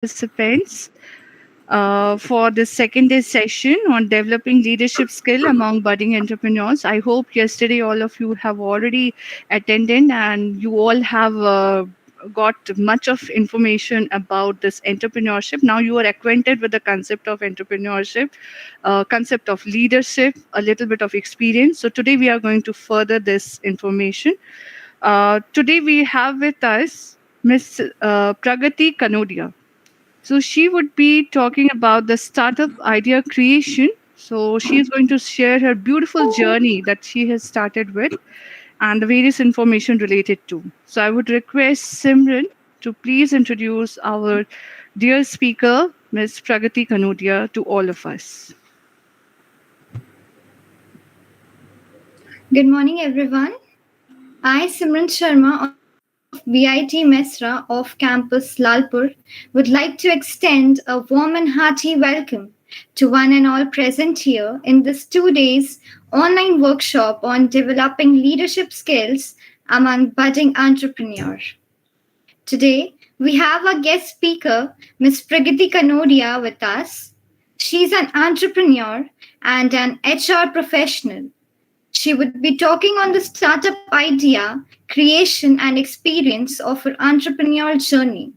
participants for the second day session on developing leadership skill among budding entrepreneurs. I hope yesterday all of you have already attended and you all have got much of information about this entrepreneurship. Now you are acquainted with the concept of entrepreneurship, concept of leadership, a little bit of experience. So today we are going to further this information. Today we have with us Miss Pragati Kanodia. So she would be talking about the startup idea creation. So she is going to share her beautiful journey that she has started with and the various information related to. So I would request Simran to please introduce our dear speaker, Ms. Pragati Kanodia, to all of us. Good morning, everyone. I, Simran Sharma of VIT Mesra off campus Lalpur, would like to extend a warm and hearty welcome to one and all present here in this 2 days online workshop on developing leadership skills among budding entrepreneurs. Today, we have our guest speaker, Ms. Pragati Kanodia, with us. She's an entrepreneur and an HR professional. She would be talking on the startup idea, creation, and experience of her entrepreneurial journey.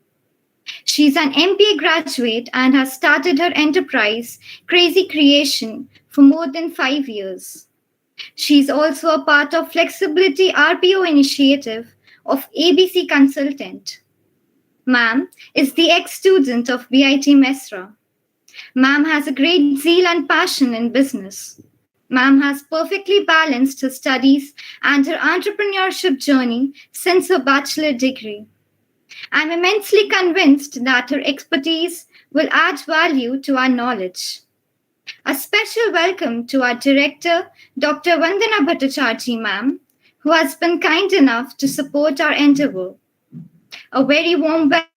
She's an MBA graduate and has started her enterprise, Crazy Creation, for more than 5 years. She's also a part of Flexibility RPO initiative of ABC Consultant. Ma'am is the ex-student of VIT Mesra. Ma'am has a great zeal and passion in business. Ma'am has perfectly balanced her studies and her entrepreneurship journey since her bachelor degree. I'm immensely convinced that her expertise will add value to our knowledge. A special welcome to our director, Dr. Vandana Bhattacharjee ma'am, who has been kind enough to support our endeavor. A very warm welcome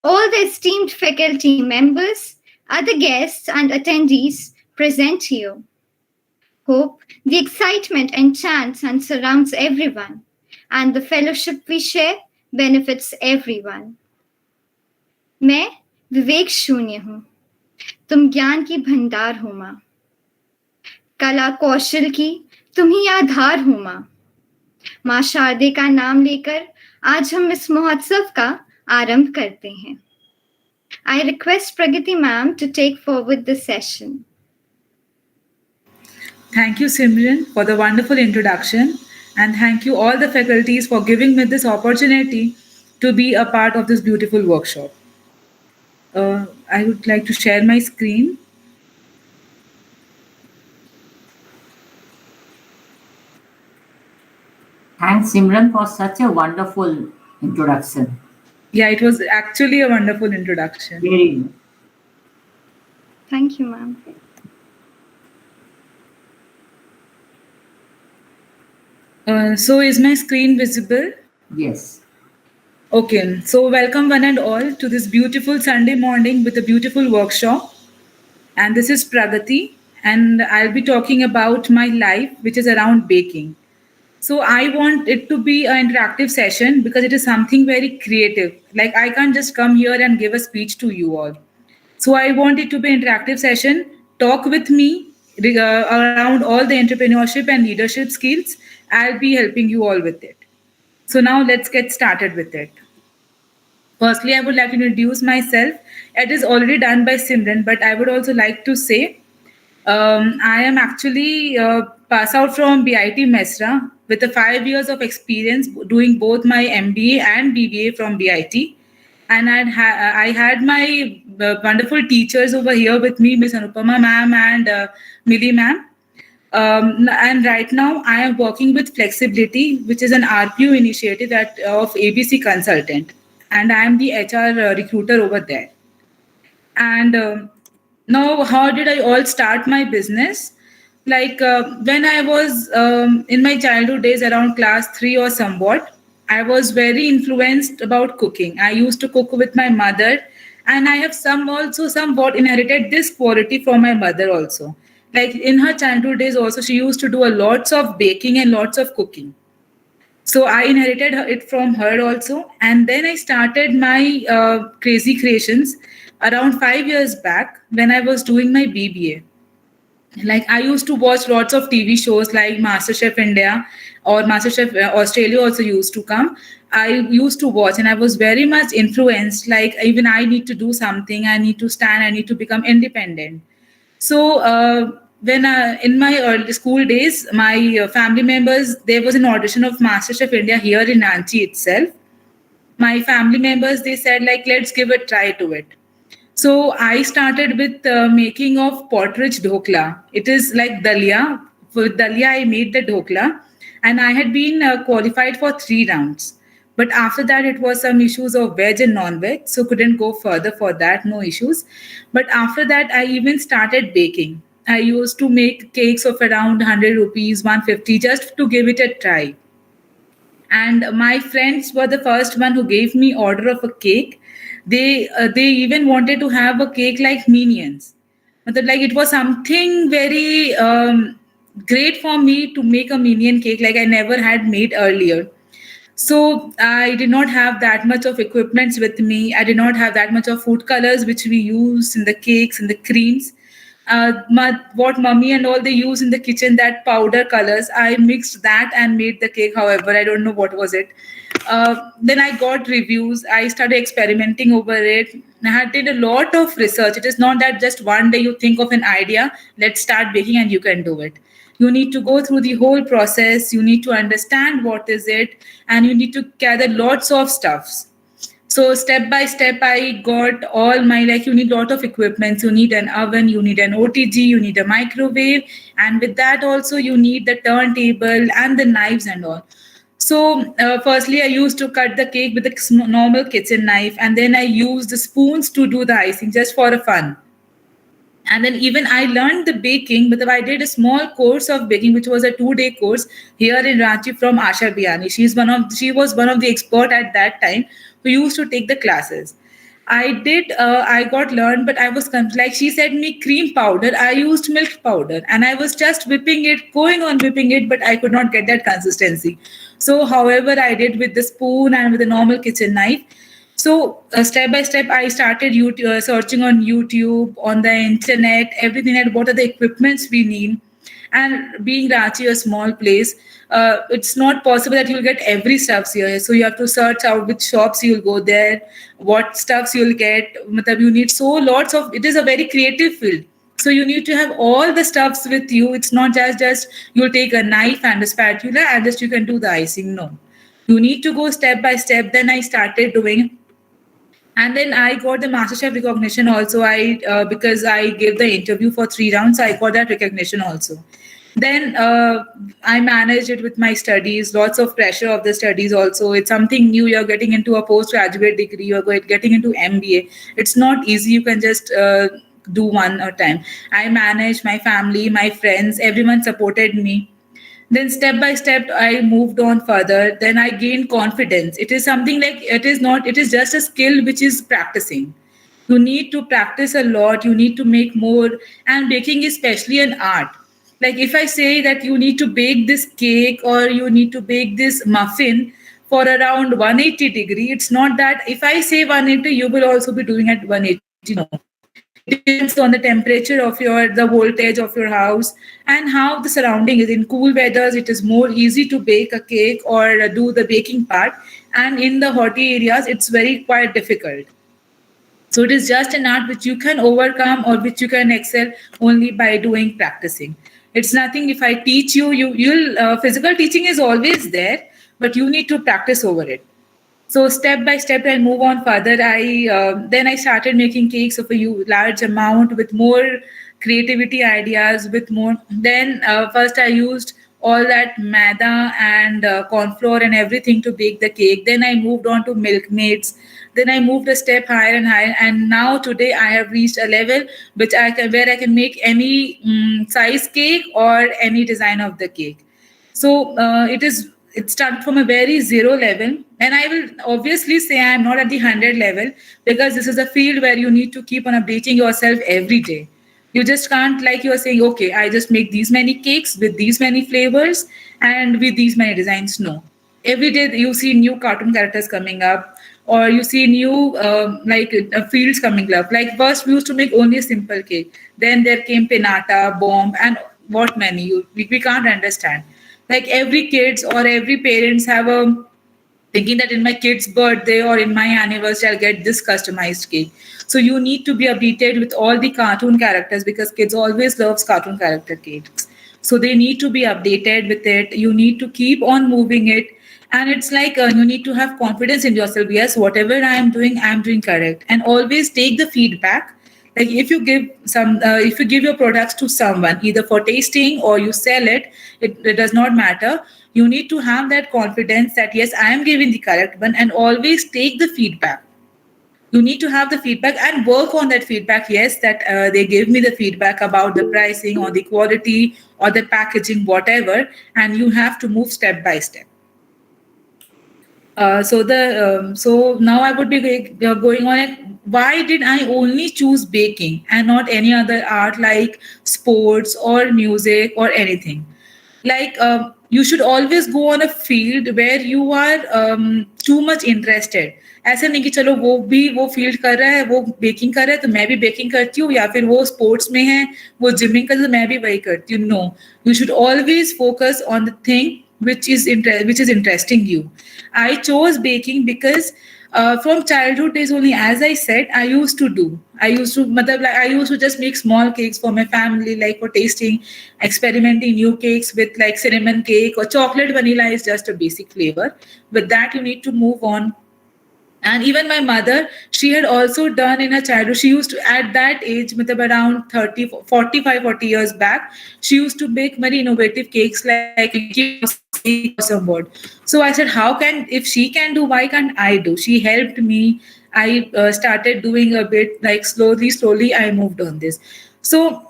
to all the esteemed faculty members, other guests and attendees present here. Hope the excitement enchants and surrounds everyone, and the fellowship we share benefits everyone. मैं विवेक शून्य हूँ, तुम ज्ञान की भंडार हो माँ, कला कौशल की तुम ही आधार हो माँ शारदे का नाम लेकर आज हम इस महोत्सव का आरंभ करते हैं. I request Pragati ma'am to take forward the session. Thank you, Simran, for the wonderful introduction. And thank you all the faculties for giving me this opportunity to be a part of this beautiful workshop. I would like to share my screen. Thanks, Simran, for such a wonderful introduction. Yeah, it was actually a wonderful introduction. Very good. Thank you, ma'am. So is my screen visible? Yes. Okay, so welcome one and all to this beautiful Sunday morning with a beautiful workshop. And this is Pragati, and I'll be talking about my life, which is around baking. So I want it to be an interactive session because it is something very creative. Like I can't just come here and give a speech to you all. So I want it to be an interactive session. Talk with me around all the entrepreneurship and leadership skills. I'll be helping you all with it. So now let's get started with it. Firstly, I would like to introduce myself. It is already done by Simran, but I would also like to say I am actually pass out from BIT Mesra with 5 years of experience doing both my MBA and BBA from BIT. And I had my wonderful teachers over here with me, Miss Anupama ma'am and Millie ma'am. And right now I am working with Flexibility, which is an RPO initiative of ABC Consultant. And I am the HR recruiter over there. And now, how did I all start my business? Like when I was in my childhood days, around class 3 or somewhat, I was very influenced about cooking. I used to cook with my mother, and I have somewhat inherited this quality from my mother also. Like in her childhood days also, she used to do lots of baking and lots of cooking. So I inherited it from her also, and then I started my crazy creations around 5 years back when I was doing my BBA. Like I used to watch lots of TV shows like MasterChef India or MasterChef Australia also used to come. I used to watch and I was very much influenced, like even I need to do something, I need to stand, I need to become independent. So when in my early school days, my family members, there was an audition of MasterChef India here in Ranchi itself. My family members, they said like, let's give a try to it. So I started with making of porridge dhokla. It is like dalia. For dalia, I made the dhokla, and I had been qualified for 3 rounds. But after that, it was some issues of veg and non-veg, so couldn't go further for that. No issues. But after that, I even started baking. I used to make cakes of around 100 rupees, 150, just to give it a try. And my friends were the first one who gave me order of a cake. They even wanted to have a cake like minions. Like it was something very great for me to make a minion cake like I never had made earlier. So I did not have that much of equipments with me. I did not have that much of food colors which we use in the cakes and the creams. What mummy and all they use in the kitchen, that powder colors, I mixed that and made the cake. However, I don't know what was it. Then I got reviews. I started experimenting over it. I had did a lot of research. It is not that just one day you think of an idea, let's start baking and you can do it. You need to go through the whole process. You need to understand what is it, and you need to gather lots of stuffs. So step by step, I got all my, like, you need a lot of equipment. You need an oven, you need an OTG, you need a microwave, and with that also you need the turntable and the knives and all. So firstly, I used to cut the cake with a normal kitchen knife, and then I used the spoons to do the icing just for a fun. And then even I learned the baking, but I did a small course of baking, which was a 2-day course here in Ranchi from Asha Biani. She was one of the expert at that time who used to take the classes. I got learned, but I was like she said me cream powder. I used milk powder and I was just whipping it, going on whipping it, but I could not get that consistency. So, however, I did with the spoon and with a normal kitchen knife. So step by step, I started searching on YouTube, on the internet, everything, and what are the equipments we need. And being Ranchi, a small place, it's not possible that you'll get every stuffs here. So you have to search out which shops you'll go there, what stuffs you'll get. You need so lots of. It is a very creative field. So you need to have all the stuffs with you. It's not just you'll take a knife and a spatula and just you can do the icing. No, you need to go step by step. Then I started doing, and then I got the MasterChef recognition also. I because I gave the interview for 3 rounds, I got that recognition also. Then I managed it with my studies. Lots of pressure of the studies also. It's something new. You're getting into a postgraduate degree. Getting into MBA. It's not easy. You can just do one at a time. I managed my family, my friends. Everyone supported me. Then step by step I moved on further. Then I gained confidence. It is something like, it is just a skill which is practicing. You need to practice a lot, you need to make more. And baking is especially an art. Like if I say that you need to bake this cake or you need to bake this muffin for around 180 degree, it's not that if I say 180 you will also be doing at 180. No, it depends on the temperature of the voltage of your house and how the surrounding is. In cool weathers, it is more easy to bake a cake or do the baking part, and in the hotty areas, it's very quite difficult. So it is just an art which you can overcome or which you can excel only by doing practicing. It's nothing if I teach you, you'll physical teaching is always there, but you need to practice over it. So step by step, I'll move on further. Then I started making cakes of a large amount with more creativity ideas. With more, then first I used all that maida and corn flour and everything to bake the cake. Then I moved on to milkmaids. Then I moved a step higher and higher, and now today I have reached a level where I can make any size cake or any design of the cake. So it started from a very zero level, and I will obviously say I am not at the 100 level, because this is a field where you need to keep on updating yourself every day. You just can't, like you are saying, okay, I just make these many cakes with these many flavors and with these many designs. No, every day you see new cartoon characters coming up, or you see new fields coming up. Like first we used to make only a simple cake, then there came pinata, bomb, and what many we can't understand. Like every kids or every parents have a thinking that in my kid's birthday or in my anniversary I'll get this customized cake. So you need to be updated with all the cartoon characters because kids always loves cartoon character cakes. So they need to be updated with it. You need to keep on moving it. And it's like you need to have confidence in yourself. Yes, whatever I am doing correct. And always take the feedback. Like if you give your products to someone either for tasting or you sell it, it does not matter. You need to have that confidence that yes, I am giving the correct one, and always take the feedback. You need to have the feedback and work on that feedback. Yes, that they gave me the feedback about the pricing or the quality or the packaging, whatever, and you have to move step by step. So now I would be going on it. Why did I only choose baking and not any other art like sports or music or anything? Like you should always go on a field where you are too much interested. ऐसा नहीं कि चलो वो field कर रहा है, वो baking कर रहा है तो मैं भी बेकिंग करती हूँ, या फिर वो स्पोर्ट्स में है, वो जिमिंग कर तो मैं भी वही करती हूँ. No, you should always focus on the thing which is interesting you. I chose baking because from childhood days only, as I said, I used to just make small cakes for my family, like for tasting, experimenting new cakes with like cinnamon cake or chocolate vanilla is just a basic flavor. With that, you need to move on. And even my mother, she had also done in her childhood, she used to, at that age, matlab around 30, 45, 40 years back, she used to make very innovative cakes like Mickey Mouse cake or some board. So I said, how can, if she can do, why can't I do? She helped me. I started doing a bit, like slowly, I moved on this. So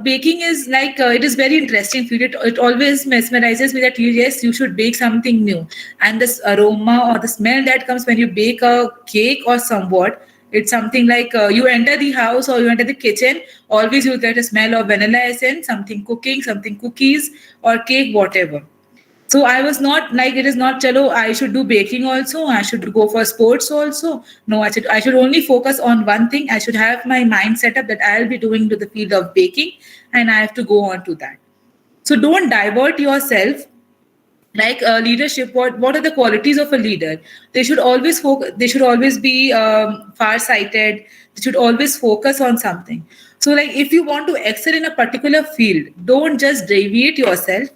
baking is like it is very interesting field. It always mesmerizes me that yes, you should bake something new, and this aroma or the smell that comes when you bake a cake or somewhat, it's something like you enter the house or you enter the kitchen, always you'll get a smell of vanilla essence, something cooking, something cookies or cake, whatever. So I was not like, it is not chalo I should do baking also, I should go for sports also. No, I should only focus on one thing. I should have my mind set up that I'll be doing to the field of baking, and I have to go on to that. So don't divert yourself. Like leadership, what are the qualities of a leader? They should always focus, they should always be far sighted, they should always focus on something. So like if you want to excel in a particular field, don't just deviate yourself,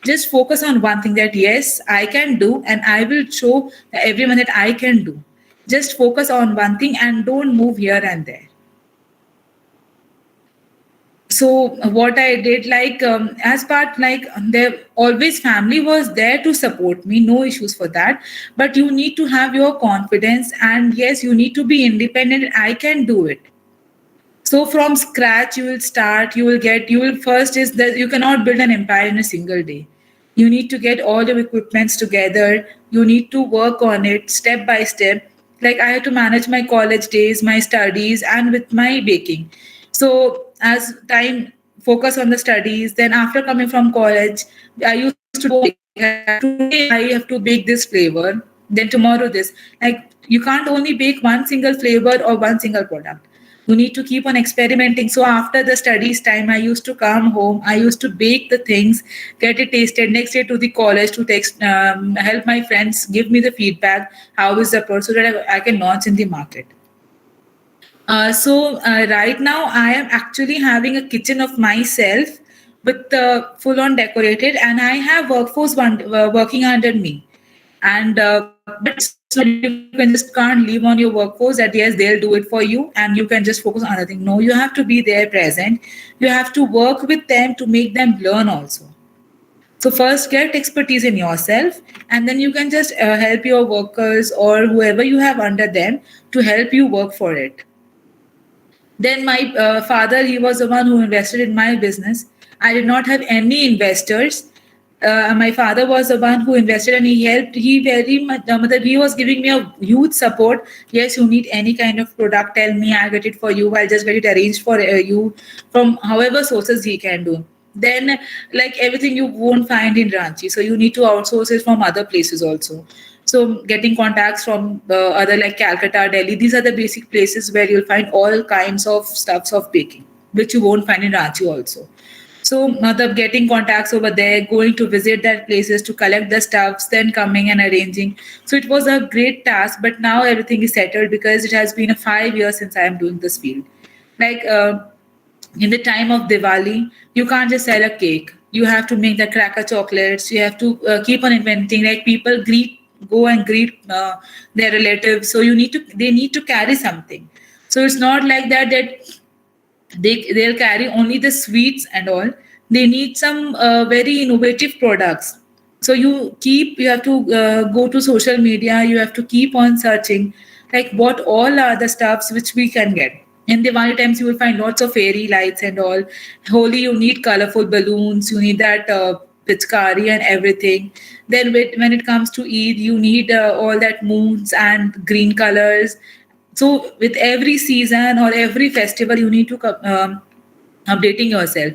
just focus on one thing that yes, I can do, and I will show everyone that I can do. Just focus on one thing and don't move here and there. So what I did, like as part, like there always family was there to support me, no issues for that. But you need to have your confidence, and yes, you need to be independent. I can do it. So from scratch you will start, you will first is that you cannot build an empire in a single day. You need to get all your equipments together, you need to work on it step by step. Like I had to manage my college days, my studies, and with my baking. So as time focus on the studies, then after coming from college, I used to today I have to bake this flavor, then tomorrow this. Like you can't only bake one single flavor or one single product. You need to keep on experimenting. So after the studies time, I used to come home, I used to bake the things, get it tasted, next day to the college to help my friends give me the feedback, how is the product, so that I can launch in the market. So right now I am actually having a kitchen of myself with full on decorated, and I have workforce working under me. And but it's not you can just can't leave on your workforce that yes, they'll do it for you and you can just focus on other thing. No, you have to be there present. You have to work with them to make them learn also. So first get expertise in yourself, and then you can just help your workers or whoever you have under them to help you work for it. Then my father, he was the one who invested in my business. I did not have any investors. My father was the one who invested, and he helped. He very much, he was giving me a huge support. Yes, you need any kind of product, tell me, I'll get it for you. I'll just get it arranged for you from however sources he can do. then like everything you won't find in Ranchi, so you need to outsource it from other places also. So getting contacts from other like Calcutta, Delhi, these are the basic places where you'll find all kinds of stuffs of baking, which you won't find in Ranchi also. So the getting contacts over there, going to visit that places to collect the stuffs, then coming and arranging. So it was a great task, but now everything is settled because it has been a 5 years since I am doing this field. Like in the time of Diwali, you can't just sell a cake. You have to make the cracker chocolates. You have to keep on inventing. Like people go and greet their relatives. So they need to carry something. So it's not like that they'll carry only the sweets and all. They need some very innovative products. So you have to go to social media. You have to keep on searching like what all are the stuffs which we can get. In Diwali times you will find lots of fairy lights and all. Holi you need colorful balloons, you need that pitchkari and everything. Then when it comes to Eid you need all that moons and green colors. So with every season or every festival you need to updating yourself.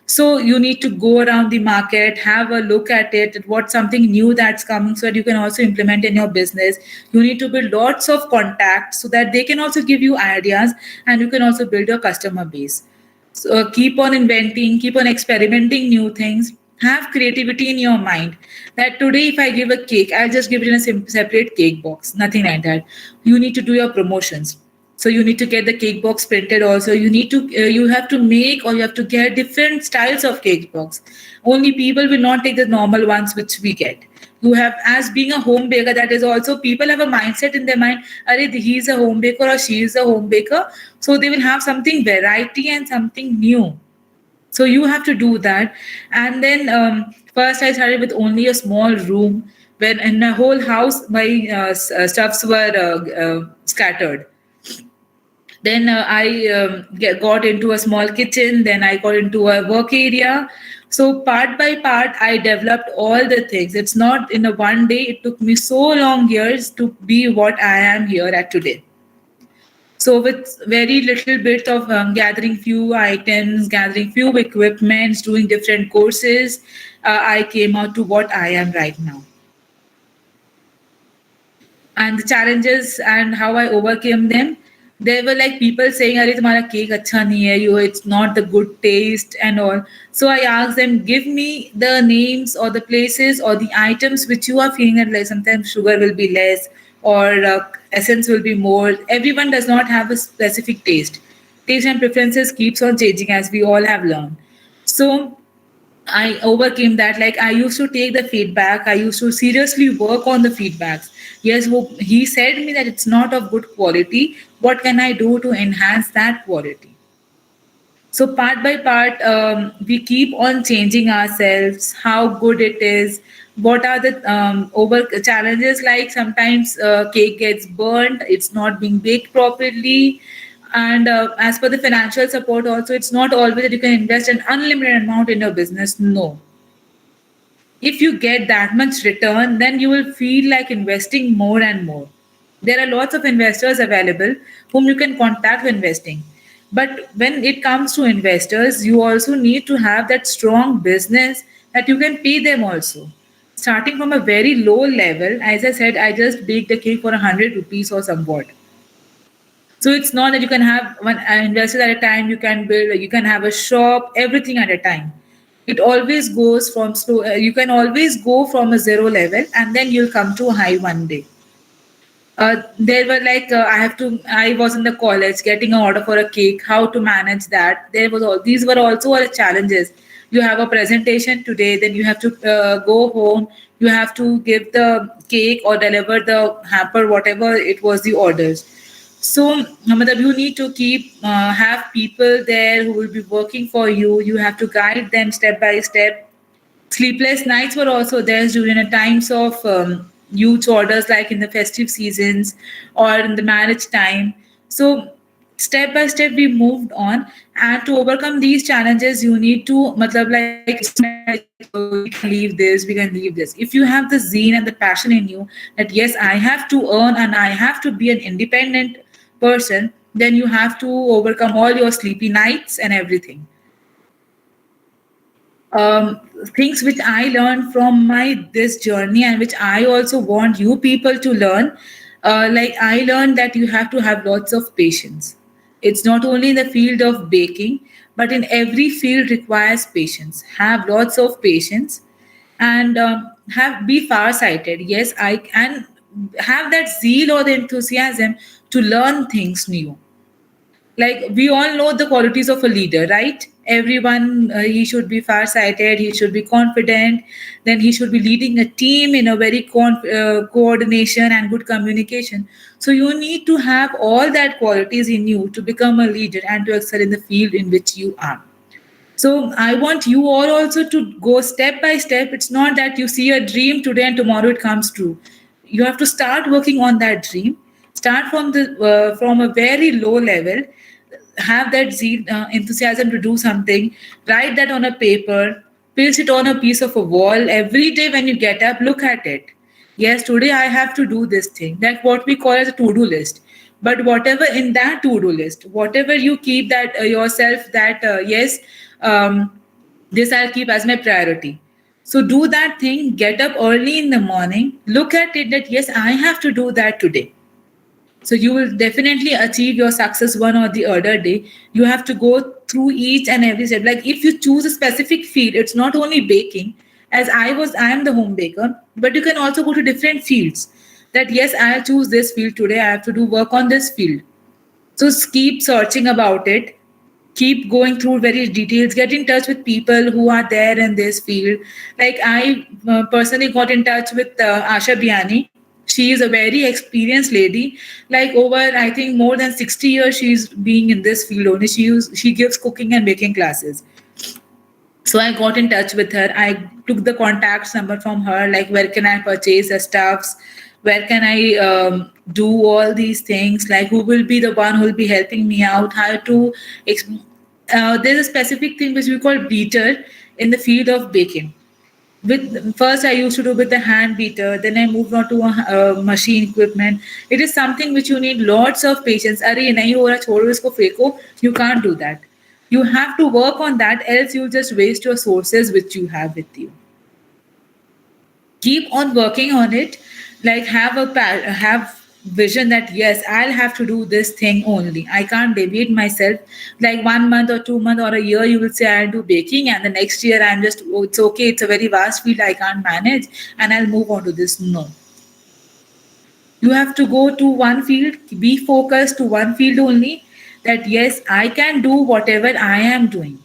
So you need to go around the market, have a look at it, at what's something new that's coming so that you can also implement in your business. You need to build lots of contacts so that they can also give you ideas and you can also build your customer base. So keep on inventing, keep on experimenting new things. Have creativity in your mind. That today, if I give a cake, I'll just give it in a separate cake box. Nothing like that. You need to do your promotions. So you need to get the cake box printed. Also, you have to make or you have to get different styles of cake box. Only people will not take the normal ones which we get. You have, as being a home baker, that is also people have a mindset in their mind. Arey, he's a home baker or she is a home baker, so they will have something variety and something new. So you have to do that. And then first I started with only a small room when in the whole house my stuffs were scattered. Then got into a small kitchen, then I got into a work area. So part by part I developed all the things. It's not in a one day, it took me so long years to be what I am here at today. So with very little bit of gathering few items, gathering few equipments, doing different courses, I came out to what I am right now. And the challenges and how I overcame them. There were like people saying, "Arey, तुम्हारा cake अच्छा नहीं है, it's not the good taste and all." So I asked them, give me the names or the places or the items which you are feeling that like sometimes sugar will be less or essence will be more. Everyone does not have a specific taste. Taste and preferences keeps on changing as we all have learned. So I overcame that. Like I used to take the feedback. I used to seriously work on the feedbacks. Yes, he said me that it's not of good quality. What can I do to enhance that quality? So part by part, we keep on changing ourselves. How good it is. What are the over challenges? Like sometimes cake gets burnt. It's not being baked properly. And as per the financial support, also, it's not always that you can invest an unlimited amount in your business. No, if you get that much return, then you will feel like investing more and more. There are lots of investors available whom you can contact for investing. But when it comes to investors, you also need to have that strong business that you can pay them also. Starting from a very low level, as I said, I just baked a cake for 100 rupees or somewhat. So it's not that you can have one investor at a time, you can build, you can have a shop, everything at a time. It always goes from slow, you can always go from a zero level and then you'll come to a high one day. There were like I was in the college getting an order for a cake, how to manage that. There was all these were also all challenges. You have a presentation today, then you have to go home, you have to give the cake or deliver the hamper, whatever it was the orders. So matlab, you need to keep have people there who will be working for you. You have to guide them step by step. Sleepless nights were also there during the times of huge orders like in the festive seasons or in the marriage time. So step by step we moved on, and to overcome these challenges you need to matlab, like it's not like we can leave this, we can leave this. If you have the zeal and the passion in you that yes, I have to earn and I have to be an independent person, then you have to overcome all your sleepy nights and everything. um, things which I learned from my this journey, and which I also want you people to learn. Like I learned that you have to have lots of patience. It's not only in the field of baking, but in every field requires patience. Have lots of patience, and have be far sighted. Yes, I can have that zeal or the enthusiasm to learn things new. Like we all know the qualities of a leader, right? Everyone, he should be far sighted, he should be confident, then he should be leading a team in a very coordination and good communication. So you need to have all that qualities in you to become a leader and to excel in the field in which you are. So I want you all also to go step by step. It's not that you see a dream today and tomorrow it comes true. You have to start working on that dream. Start from a very low level. Have that zeal, enthusiasm to do something. Write that on a paper. Paste it on a piece of a wall. Every day when you get up, look at it. Yes, today I have to do this thing. That's what we call as a to-do list. But whatever in that to-do list, whatever you keep that yourself that yes, this I'll keep as my priority. So do that thing. Get up early in the morning. Look at it that yes, I have to do that today. So you will definitely achieve your success one or the other day. You have to go through each and every step. Like if you choose a specific field, it's not only baking. As I am the home baker, but you can also go to different fields. That yes, I'll choose this field today. I have to do work on this field. So keep searching about it. Keep going through very details. Get in touch with people who are there in this field. Like I personally got in touch with Asha Biani. She is a very experienced lady. Like over, I think more than 60 years she's being in this field only. She gives cooking and baking classes. So I got in touch with her. I took the contact number from her, like where can I purchase the stuffs, where can I do all these things, like who will be the one who will be helping me out, how to there's a specific thing which we call beater in the field of baking. With first I used to do with the hand beater, then I moved on to a machine equipment. It is something which you need lots of patience. Arey nahi ho raha, chodo isko feko. You can't do that. You have to work on that, else you'll just waste your sources which you have with you. Keep on working on it. Like have vision that yes, I'll have to do this thing only. I can't deviate myself. Like 1 month or 2 months or a year you will say I'll do baking, and the next year I'm just, oh, it's okay, it's a very vast field, I can't manage, and I'll move on to this. No, you have to go to one field, be focused to one field only. That yes, I can do whatever I am doing,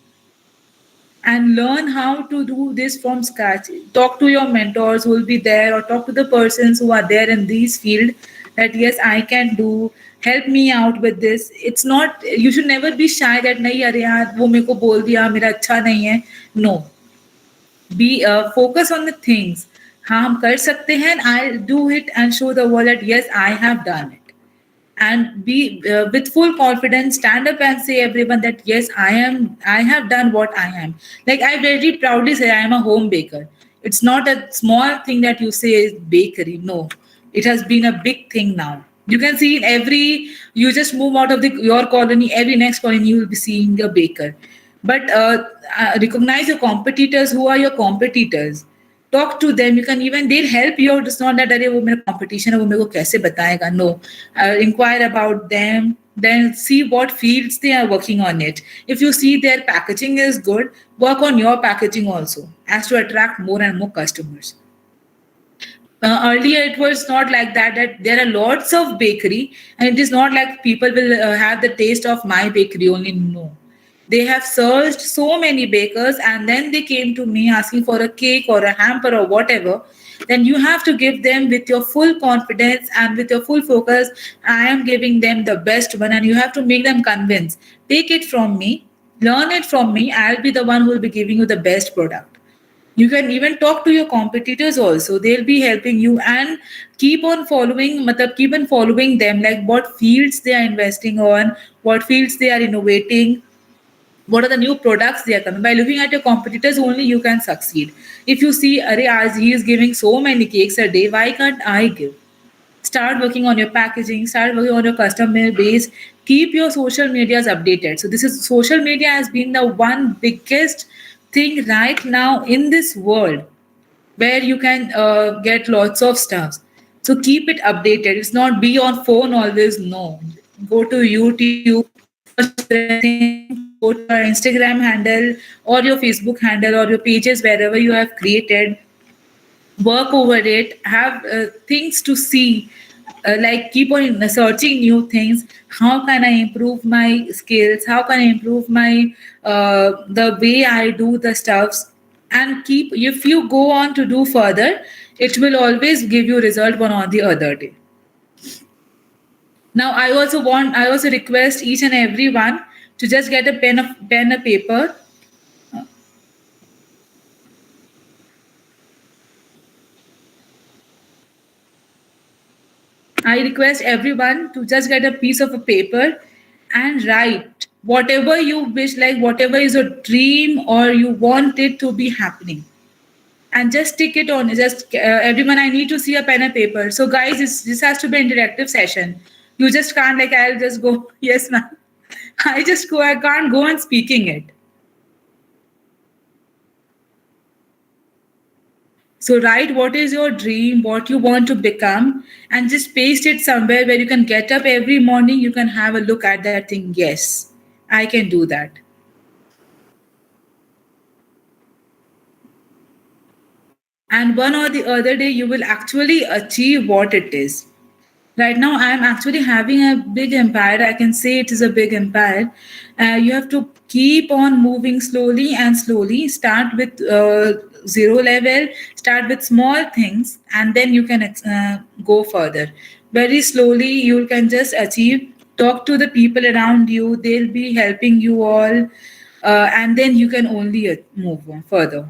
and learn how to do this from scratch. Talk to your mentors who will be there, or talk to the persons who are there in this field. That yes, I can do, help me out with this. It's not, you should never be shy that nahi are yaar wo mere ko bol diya mera acha nahi hai. No, be focus on the things. हाँ हम कर सकते हैं, I'll do it and show the world that yes, I have done it. And be with full confidence, stand up and say everyone that yes, I have done what I am. Like I very proudly say I am a home baker. It's not a small thing that you say is bakery. No, it has been a big thing now. You can see in every, you just move out of your colony, every next colony you will be seeing a baker. But recognize your competitors. Who are your competitors? Talk to them. You can even, they'll help you out. It's not that अरे वो मेरा competition है वो मेरे को कैसे बताएगा. No, inquire about them. Then see what fields they are working on it. If you see their packaging is good, work on your packaging also, as to attract more and more customers. Earlier it was not like that, that there are lots of bakery, and it is not like people will have the taste of my bakery only. No, they have searched so many bakers, and then they came to me asking for a cake or a hamper or whatever. Then you have to give them with your full confidence and with your full focus. I am giving them the best one, and you have to make them convinced. Take it from me, learn it from me. I'll be the one who will be giving you the best product. You can even talk to your competitors also. They'll be helping you, and keep on following them, like what fields they are investing on, what fields they are innovating, what are the new products they are coming. By looking at your competitors only, you can succeed. If you see, Arey, as he is giving so many cakes a day, why can't I give? Start working on your packaging, start working on your customer base, keep your social medias updated. So this is, social media has been the one biggest thing right now in this world where you can get lots of stuff. So keep it updated. It's not be on phone always. No, go to YouTube, search for anything, go to your Instagram handle or your Facebook handle or your pages wherever you have created, work over it, have things to see, like keep on searching new things. How can I improve my skills? How can I improve my the way I do the stuffs? And keep, if you go on to do further, it will always give you result one or the other day. Now I also request each and everyone to just get a pen, a paper. I request everyone to just get a piece of a paper and write whatever you wish, like whatever is a dream or you want it to be happening. And just stick it on. Just everyone, I need to see a pen and paper. So, guys, this has to be an interactive session. You just can't, like, I'll just go, yes, ma'am. I can't go on speaking it. So write what is your dream, what you want to become, and just paste it somewhere where you can get up every morning, you can have a look at that thing. Yes, I can do that. And one or the other day, you will actually achieve what it is. Right now, I am actually having a big empire. I can say it is a big empire. You have to keep on moving slowly and slowly. Start with zero level, start with small things, and then you can go further. Very slowly, you can just achieve. Talk to the people around you, they'll be helping you all, and then you can only move on further.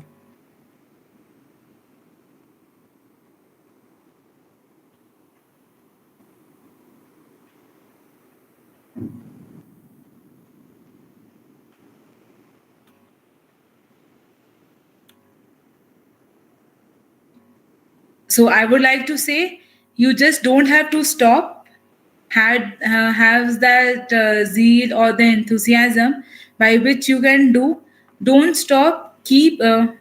So I would like to say, you just don't have to stop. Has that zeal or the enthusiasm by which you can do. Don't stop. Keep. So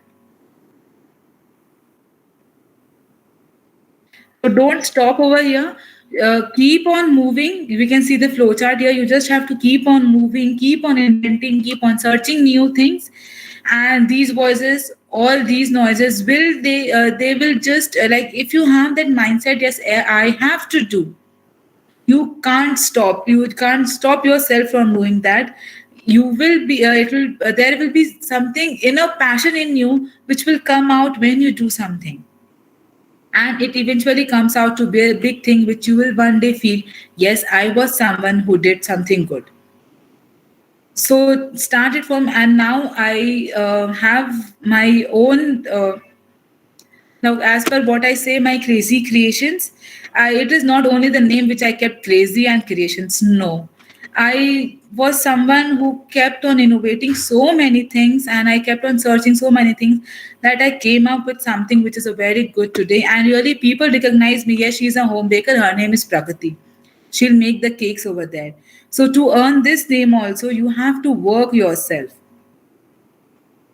don't stop over here. Keep on moving. We can see the flowchart here. You just have to keep on moving, keep on inventing, keep on searching new things, and these voices, all these noises, they will just like, if you have that mindset, yes, I have to do. You can't stop. You can't stop yourself from doing that. You will be. It will. There will be something inner passion in you which will come out when you do something, and it eventually comes out to be a big thing which you will one day feel, yes, I was someone who did something good. So started from, and now I have my own now, as per what I say, my crazy creations, it is not only the name which I kept, crazy and creations. No, I was someone who kept on innovating so many things, and I kept on searching so many things that I came up with something which is a very good today. And really, people recognize me. Yes, she's a home baker. Her name is Pragati. She'll make the cakes over there. So to earn this name, also, you have to work yourself.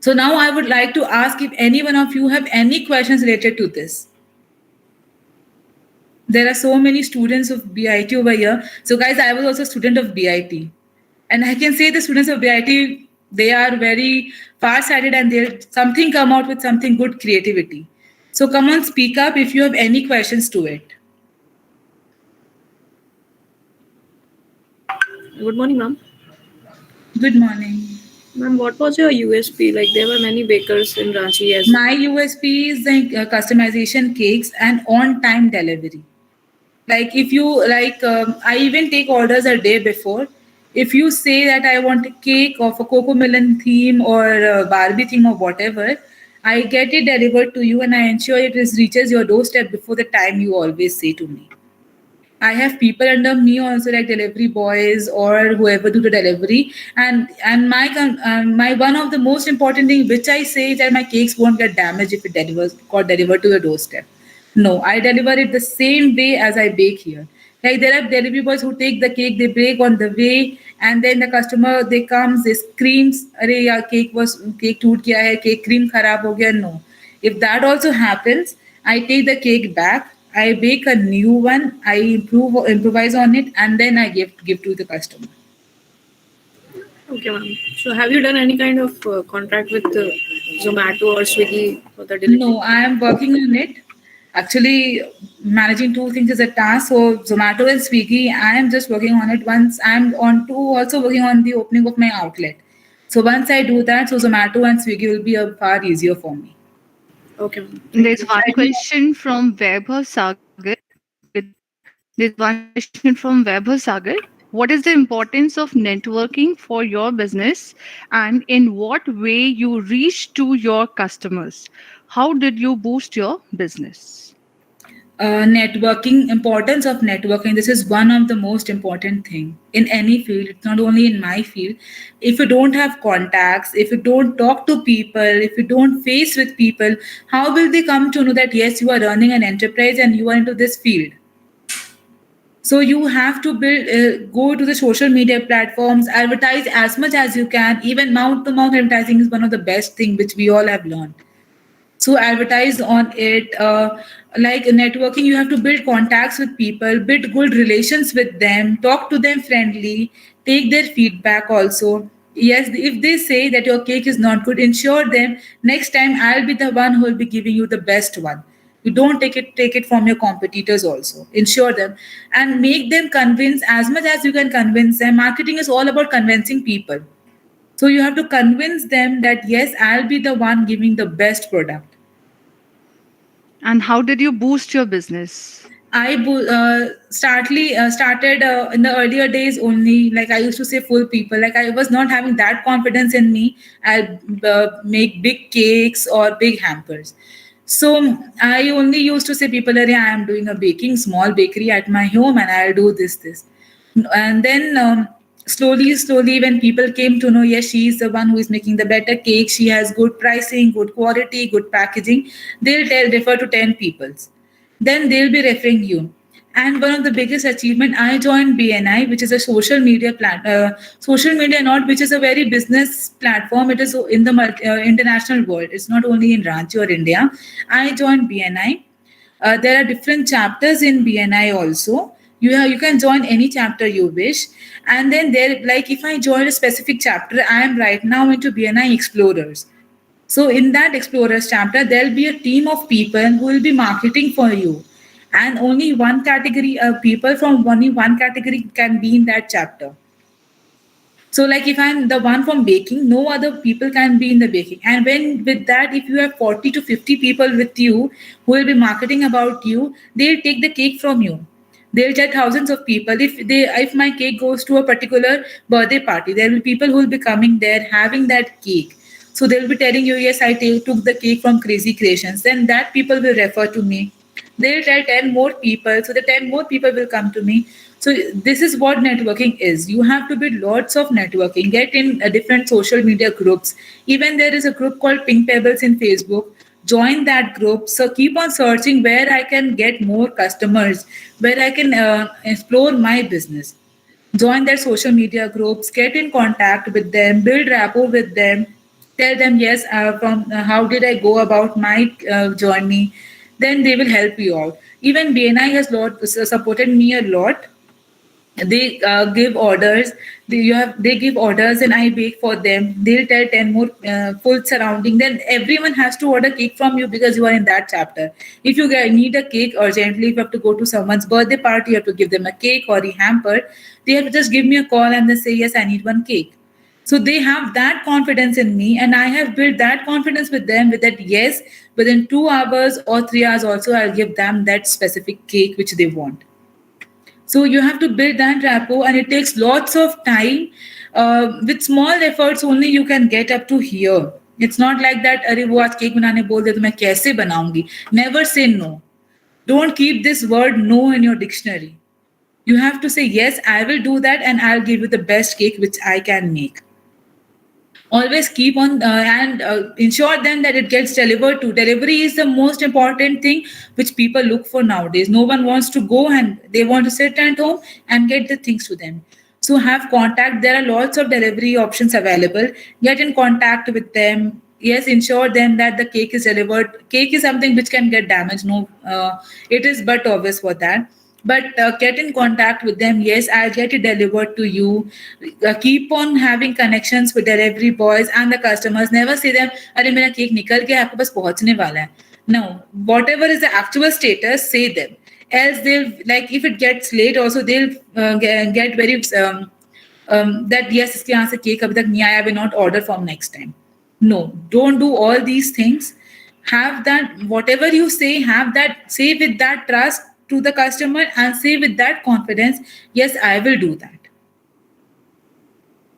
So now I would like to ask if any one of you have any questions related to this. There are so many students of BIT over here. So guys, I was also a student of BIT. And I can say the students of BIT, they are very far-sighted and they'll something come out with something good creativity. So come on, speak up if you have any questions to it. Good morning, ma'am. Good morning. Ma'am, what was your USP? Like, there were many bakers in Ranchi as My USP is the customization cakes and on-time delivery. Like if you like, I even take orders a day before. If you say that I want a cake of a cocoa melon theme or a Barbie theme or whatever, I get it delivered to you and I ensure reaches your doorstep before the time you always say to me. I have people under me also, like delivery boys or whoever do the delivery, and my one of the most important thing which I say is that my cakes won't get damaged if it got delivered to your doorstep. No, I deliver it the same way as I bake here. Like there are delivery boys who take the cake, they break on the way, and then the customer they comes, they screams, "Arey yaar, cake toot gaya hai, cake cream kharab ho gaya." No, if that also happens, I take the cake back, I bake a new one, I improvise on it, and then I give to the customer. Okay, ma'am. So, have you done any kind of contract with Zomato or Swiggy for the delivery? No, I am working on it. Actually, managing two things is a task. So Zomato and Swiggy, I am just working on it. Once I'm on to also working on the opening of my outlet. So once I do that, so Zomato and Swiggy will be a far easier for me. Okay, ma'am. Thank There's you. one question from Vaibhav Sagar. There's one question from Vaibhav Sagar. What is the importance of networking for your business, and in what way you reach to your customers? How did you boost your business? Networking, importance of networking, this is one of the most important thing in any field. It's not only in my field. If you don't have contacts, if you don't talk to people, if you don't face with people, how will they come to know that yes, you are running an enterprise and you are into this field? So you have to go to the social media platforms, advertise as much as you can. Even mouth to mouth advertising is one of the best thing which we all have learned. So advertise on it. Like networking, you have to build contacts with people, build good relations with them, talk to them friendly, take their feedback also. Yes, if they say that your cake is not good, ensure them next time I'll be the one who will be giving you the best one. You don't take it from your competitors also. Ensure them and make them convince as much as you can convince them. Marketing is all about convincing people. So you have to convince them that yes, I'll be the one giving the best product. And how did you boost your business? Started in the earlier days only. Like I used to say, full people. Like I was not having that confidence in me. I'll make big cakes or big hampers. So I only used to say, people, "Arey, I am doing a baking small bakery at my home, and I'll do this." And then slowly, when people came to know, yes, she is the one who is making the better cake. She has good pricing, good quality, good packaging. Refer to 10 people, then they'll be referring you. And one of the biggest achievement, I joined BNI, which is a social media not which is a very business platform. It is in the international world. It's not only in Ranchi or India. I joined BNI. There are different chapters in BNI also. You can join any chapter you wish, and then there, like if I join a specific chapter, I am right now into BNI Explorers. So in that Explorers chapter, there'll be a team of people who will be marketing for you. And only one category of people from only one category can be in that chapter. So like if I'm the one from baking, no other people can be in the baking. And when with that, if you have 40 to 50 people with you who will be marketing about you, they'll take the cake from you. They'll tell thousands of people. If my cake goes to a particular birthday party, there will be people who will be coming there having that cake. So they'll be telling you, yes, took the cake from Crazy Creations. Then that people will refer to me. They'll tell 10 more people. So the 10 more people will come to me. So this is what networking is. You have to build lots of networking. Get in different social media groups. Even there is a group called Pink Pebbles in Facebook. Join that group. So keep on searching where I can get more customers, where I can explore my business. Join their social media groups, get in contact with them, build rapport with them, tell them yes, from how did I go about my journey. Then they will help you out. Even BNI has supported me a lot. They give orders. They give orders and I bake for them. They'll tell 10 more full surrounding. Then everyone has to order cake from you because you are in that chapter. If you need a cake urgently, if you have to go to someone's birthday party, you have to give them a cake or a hamper. They have to just give me a call and they say, yes, I need one cake. So they have that confidence in me, and I have built that confidence with them with that, yes, within 2 hours or 3 hours also, I'll give them that specific cake which they want. So you have to build that rapport, and it takes lots of time. With small efforts, only you can get up to here. It's not like that. अरे वो आज cake बनाने बोल दे तो मैं कैसे बनाऊंगी? Never say no. Don't keep this word no in your dictionary. You have to say yes. I will do that, and I'll give you the best cake which I can make. always keep on and ensure them that it gets delivered to. Delivery is the most important thing which people look for nowadays. No one wants to go, and they want to sit at home and get the things to them. So have contact. There are lots of delivery options available. Get in contact with them. Yes, ensure them that the cake is delivered. Cake is something which can get damaged. No, it is but obvious for that. But get in contact with them. Yes, I'll get it delivered to you. Keep on having connections with delivery boys and the customers. Never say them, "अरे मेरा cake निकल गया, आपके पास पहुंचने वाला है." No, whatever is the actual status, say them. Else they'll, like, if it gets late, also they'll get very that yes, इसके यहाँ से केक अभी तक नहीं आया, will not order from next time. No, don't do all these things. Have that, whatever you say, have that, say with that trust to the customer and say with that confidence, yes, I will do that.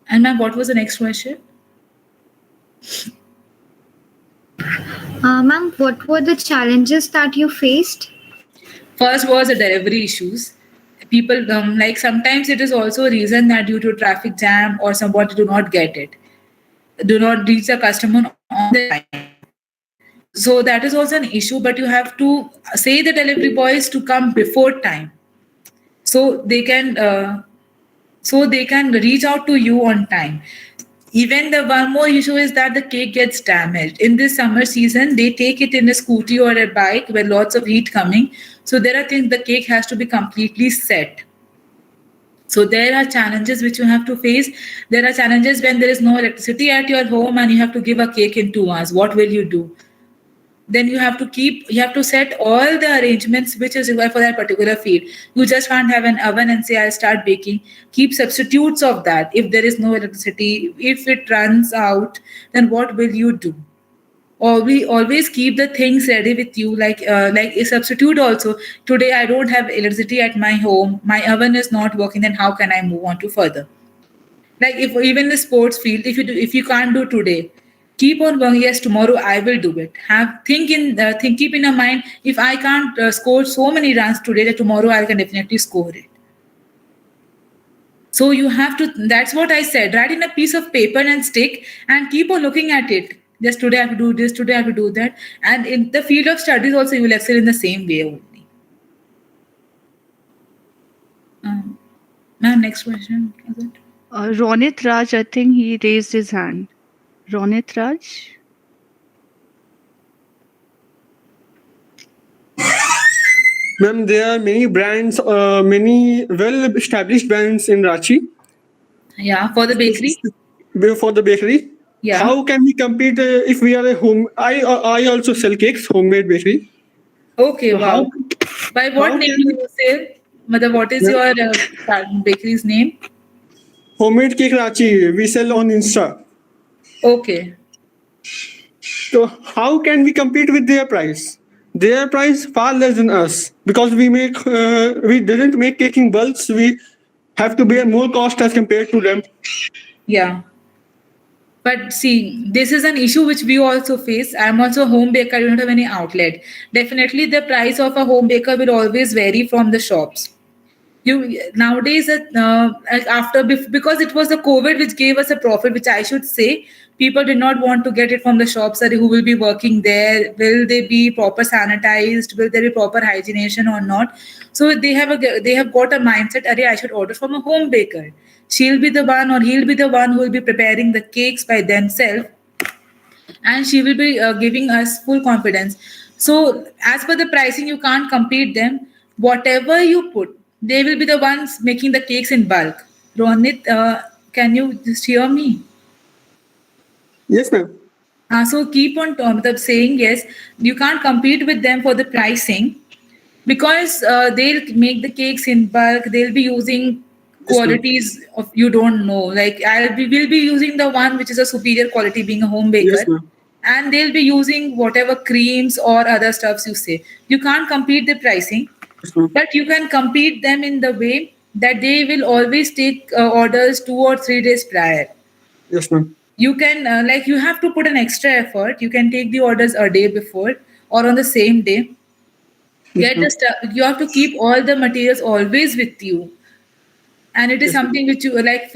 And ma'am, what was the next question? Ma'am, what were the challenges that you faced? First was the delivery issues. People, like, sometimes it is also a reason that due to traffic jam or somebody do not get it, do not reach the customer on the time. So that is also an issue, but you have to say the delivery boys to come before time, so they can reach out to you on time. Even the one more issue is that the cake gets damaged in this summer season. They take it in a scooty or a bike with lots of heat coming, so there are things, the cake has to be completely set. So there are challenges which you have to face. There are challenges when there is no electricity at your home and you have to give a cake in 2 hours. What will you do? Then you have to set all the arrangements which is required for that particular field. You just can't have an oven and say, I'll start baking. Keep substitutes of that. If there is no electricity, if it runs out, then what will you do? Or we always keep the things ready with you, like a substitute also. Today I don't have electricity at my home, my oven is not working, then how can I move on to further? Like, if even the sports field, if you can't do today, keep on working. Yes, tomorrow I will do it. Keep in your mind, if I can't score so many runs today, that tomorrow I can definitely score it. So you have to, that's what I said, write in a piece of paper and stick and keep on looking at it. Just today I have to do this, today I have to do that. And in the field of studies also, you will excel in the same way only. Ma'am, next question. Is it? Ronit Raj, I think he raised his hand. Ronit Raj? Ma'am, there are many brands, many well-established brands in Ranchi. Yeah, for the bakery. For the bakery. Yeah. How can we compete if we are a home? I also sell cakes, homemade bakery. Okay, So wow. By what name do you sell? Mother, what is your bakery's name? Homemade cake Ranchi. We sell on Insta. Okay. So how can we compete with their price? Their price far less than us, because we didn't make cake in bulks. We have to bear more cost as compared to them. Yeah. But see, this is an issue which we also face. I'm also a home baker. I don't have any outlet. Definitely, the price of a home baker will always vary from the shops. Nowadays, because it was the COVID which gave us a profit, which I should say, people did not want to get it from the shops. Who will be working there? Will they be proper sanitized? Will there be proper hygienation or not? So they have got a mindset. I should order from a home baker. She'll be the one, or he'll be the one who will be preparing the cakes by themselves, and she will be giving us full confidence. So as per the pricing, you can't compete them. Whatever you put, they will be the ones making the cakes in bulk. Ronit, can you just hear me? Yes, ma'am. So keep on saying yes. You can't compete with them for the pricing, because they'll make the cakes in bulk. They'll be using qualities of you don't know. Like, we'll be using the one which is a superior quality, being a home baker. Yes, ma'am. And they'll be using whatever creams or other stuffs you say. You can't compete the pricing, but you can compete them in the way that they will always take orders 2 or 3 days prior. Yes, ma'am. You can you have to put an extra effort. You can take the orders a day before or on the same day. Get the stuff. You have to keep all the materials always with you. And it is Yes, ma'am. something which you like,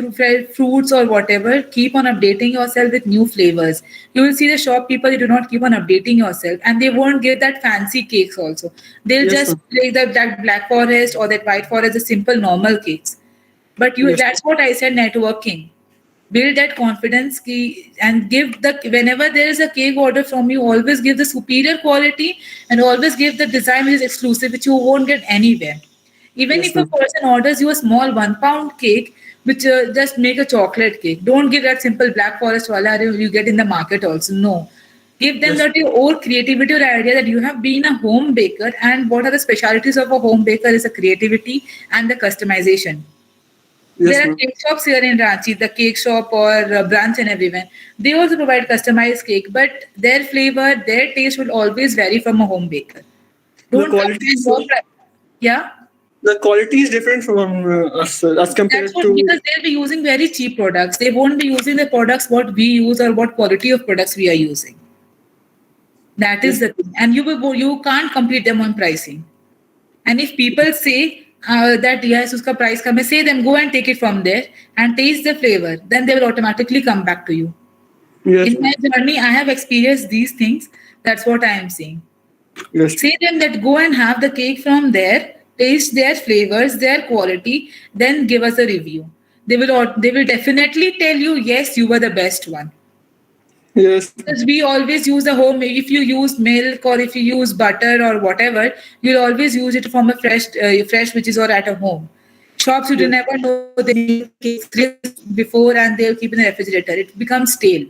fruits or whatever, keep on updating yourself with new flavors. You will see the shop people, you do not keep on updating yourself, and they won't give that fancy cakes also. They'll Yes, just ma'am. like that black forest or that white forest, the simple normal cakes. But you, Yes, that's what I said, networking. Build that confidence key and give the, whenever there is a cake order from you, always give the superior quality and always give the design which is exclusive, which you won't get anywhere. Even yes, if a ma'am. person orders you a small 1 pound cake, which just make a chocolate cake, don't give that simple black forest wala you get in the market also. No. Give them Yes, that your own creativity or idea that you have been a home baker, and what are the specialities of a home baker is the creativity and the customization. There yes, are ma'am. cake shops here in Ranchi, the cake shop or branch and everyone. They also provide customized cake, but their flavor, their taste will always vary from a home baker. The Don't quality compare is your price. Yeah, the quality is different from us as that's compared what, to. because they'll be using very cheap products. They won't be using the products what we use or what quality of products we are using. That is Yes, the thing, and you can't compete them on pricing. And if people say that yes, uska price kam hai, say them go and take it from there and taste the flavor, then they will automatically come back to you. yes, In my ma'am. journey, I have experienced these things. That's what I am saying. Yes, Say them that go and have the cake from there, taste their flavors, their quality, then give us a review. They will definitely tell you yes, you were the best one. yes, ma'am. Because we always use the home. If you use milk or if you use butter or whatever, you'll always use it from a fresh which is or at a home. Shops you do Yes, never know they make the cakes 3 days before and they'll keep in the refrigerator. It becomes stale.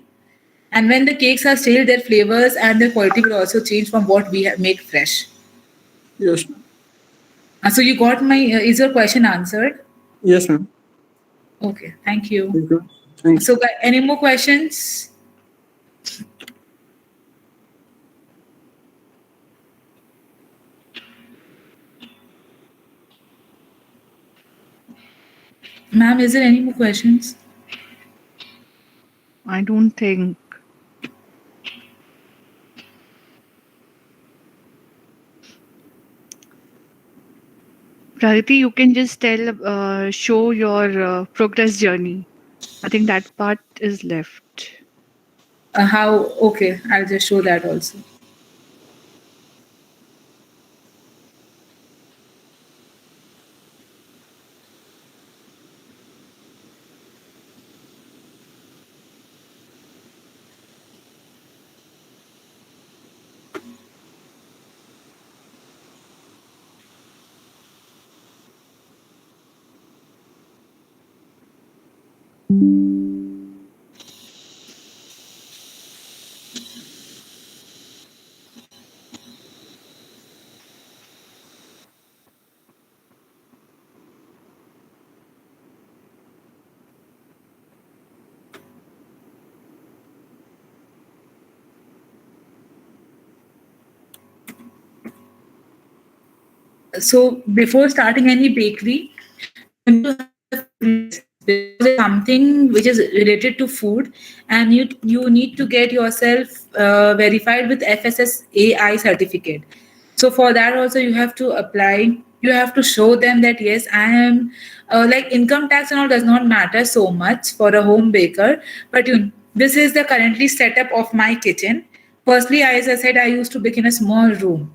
And when the cakes are stale, their flavors and their quality will also change from what we make fresh. yes, ma'am. So you got my, is your question answered? Yes, ma'am. Okay, thank you. Thank you. Thanks. So any more questions? Ma'am, is there any more questions? I don't think. Pragati, you can just show your progress journey. I think that part is left. How? Okay, I'll just show that also. So before starting any bakery, you need to have the food license because it's something which is related to food, and you need to get yourself verified with FSSAI certificate. So for that also you have to apply. You have to show them that yes, I am like income tax and all does not matter so much for a home baker, but this is the currently setup of my kitchen. Firstly, as I said, I used to bake in a small room,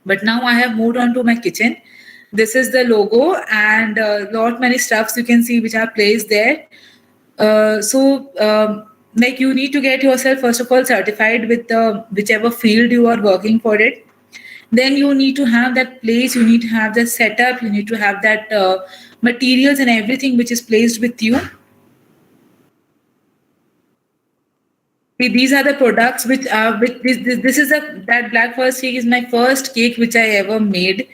but now I have moved on to my kitchen. This is the logo and lot many stuffs you can see which are placed there. Like you need to get yourself first of all certified with the whichever field you are working for it. Then you need to have that place, you need to have the setup, you need to have that materials and everything which is placed with you. These are the products which this is a that black forest cake is my first cake which I ever made,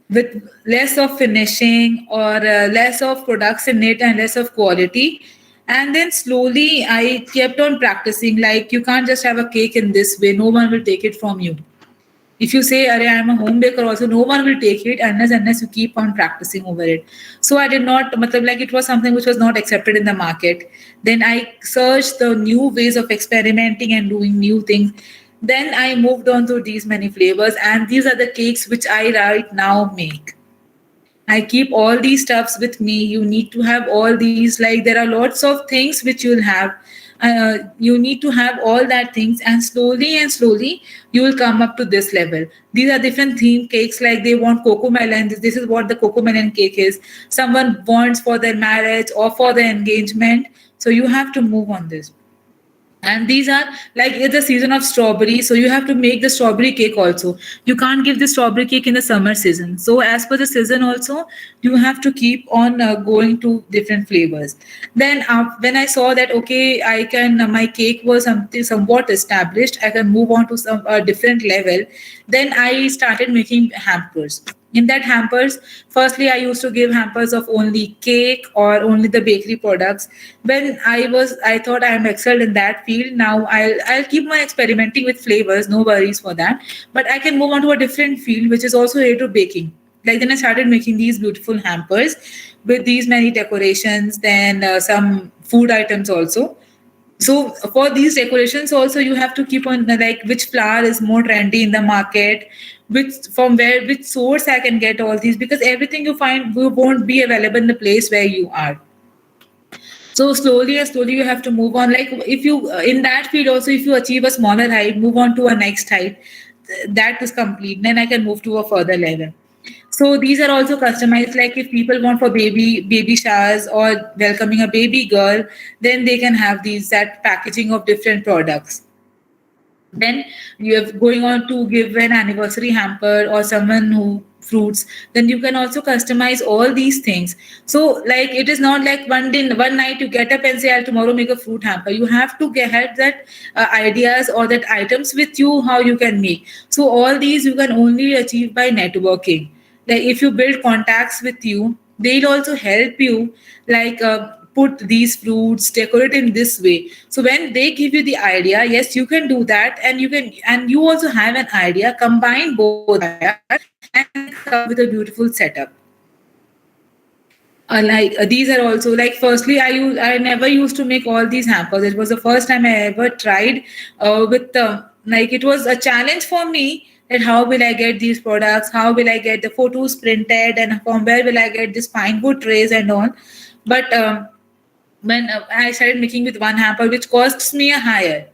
with less of finishing or less of products in it and less of quality. And then slowly I kept on practicing. Like you can't just have a cake in this way, no one will take it from you. If you say Arey, I'm a home baker also, no one will take it unless you keep on practicing over it. So I did not matlab, like it was something which was not accepted in the market. Then I searched the new ways of experimenting and doing new things. Then I moved on to these many flavors, and these are the cakes which I right now make. I keep all these stuffs with me. You need to have all these, like, there are lots of things which you'll have. You need to have all that things, and slowly, you will come up to this level. These are different theme cakes, like they want cocoa melon. This is what the cocoa melon cake is. Someone wants for their marriage or for their engagement. So you have to move on this. And these are, like, it's the season of strawberry, so you have to make the strawberry cake also. You can't give the strawberry cake in the summer season. So as per the season also, you have to keep on going to different flavors. Then when I saw that, okay, I can my cake was something somewhat established, I can move on to some different level. Then I started making hampers. In that hampers, firstly I used to give hampers of only cake or only the bakery products. When I thought I am excelled in that field. Now I'll keep on experimenting with flavors, no worries for that. But I can move on to a different field which is also related to baking. Like, then I started making these beautiful hampers with these many decorations, then some food items also. So for these decorations also, you have to keep on, like, which flower is more trendy in the market, which source I can get all these, because everything you find won't be available in the place where you are. So slowly and slowly you have to move on. Like, if you in that field also, if you achieve a smaller height, move on to a next height. That is complete. Then I can move to a further level. So these are also customized. Like, if people want for baby showers or welcoming a baby girl, then they can have these, that packaging of different products. Then you have going on to give an anniversary hamper or someone who fruits. Then you can also customize all these things. So, like, it is not like one night you get up and say, I'll tomorrow make a fruit hamper. You have to have that ideas or that items with you, how you can make. So all these you can only achieve by networking. Like, if you build contacts with you, they'll also help you, like, put these fruits, decorate in this way. So when they give you the idea, yes, you can do that, and you also have an idea, combine both ideas and come up with a beautiful setup. These are also, like, firstly I never used to make all these hampers. It was the first time I ever tried with like, it was a challenge for me, that how will I get these products, how will I get the photos printed, and from where will I get this pine wood trays and all. But when I started making with one hamper, which costs me a higher.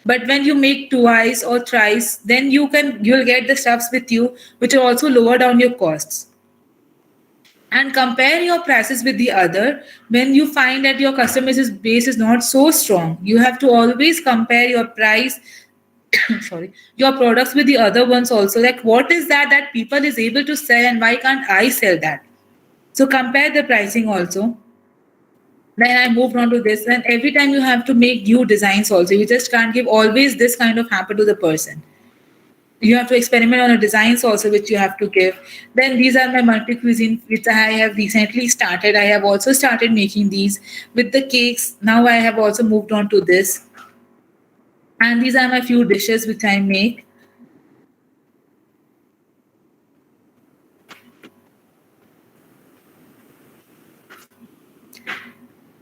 But when you make twice or thrice, then you'll get the stuffs with you, which will also lower down your costs. And compare your prices with the other. When you find that your customer base is not so strong, you have to always compare your price sorry, your products with the other ones also. Like, what is that people is able to sell, and why can't I sell that? So compare the pricing also. Then I moved on to this, and every time you have to make new designs also. You just can't give always this kind of hamper to the person. You have to experiment on the designs also, which you have to give. Then these are my multi cuisine, which I have recently started. I have also started making these with the cakes. Now I have also moved on to this, and these are my few dishes which I make.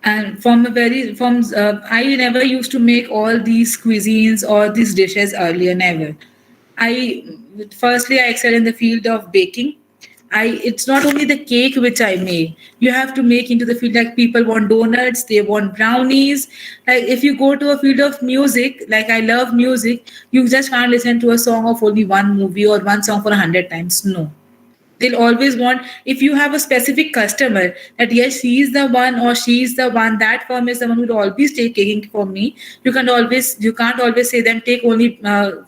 And I never used to make all these cuisines or these dishes earlier, never. I Firstly, I excel in the field of baking. It's not only the cake which I make. You have to make into the field, like, people want donuts, they want brownies. Like, if you go to a field of music, like, I love music, you just can't listen to a song of only one movie or one song for 100 times. No, they'll always want, if you have a specific customer, that yes, he's the one or she's the one, that firm is the one who will always take caking from me. You can't always say them, take only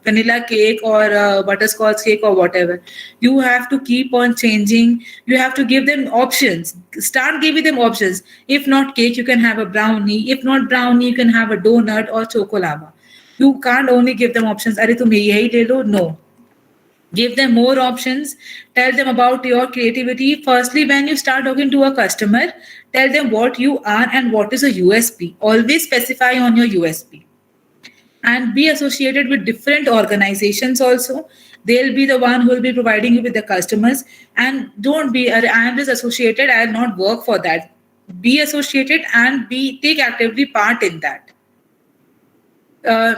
vanilla cake or butterscotch cake or whatever. You have to keep on changing. You have to give them options. Start giving them options. If not cake, you can have a brownie. If not brownie, you can have a donut or chocolava. You can't only give them options, अरे तुम यही ले लो. No, give them more options. Tell them about your creativity. Firstly, when you start talking to a customer, tell them what you are and what is a USP. Always specify on your USP, and be associated with different organizations also. They'll be the one who will be providing you with the customers. And don't be, I'm just associated, I'll not work for that. Be associated and take actively part in that. uh,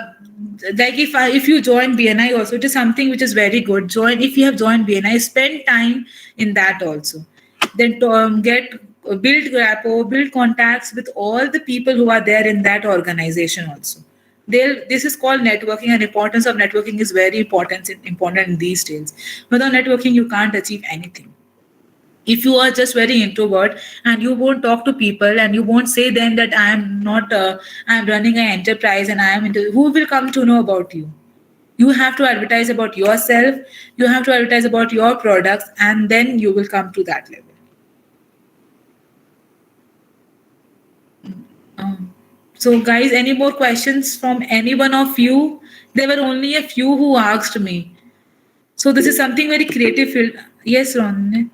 like, if you join BNI also, it is something which is very good. If you have joined BNI, spend time in that also. then get build rapport, build contacts with all the people who are there in that organization also. This is called networking, and importance of networking is very important in these days. Without networking, you can't achieve anything. If you are just very introvert and you won't talk to people and you won't say them that I am not I am running an enterprise and I am into, who will come to know about you? You have to advertise about yourself, you have to advertise about your products, and then you will come to that level. So guys, any more questions from any one of you? There were only a few who asked me, so this is something very creative field. Yes, Ronit.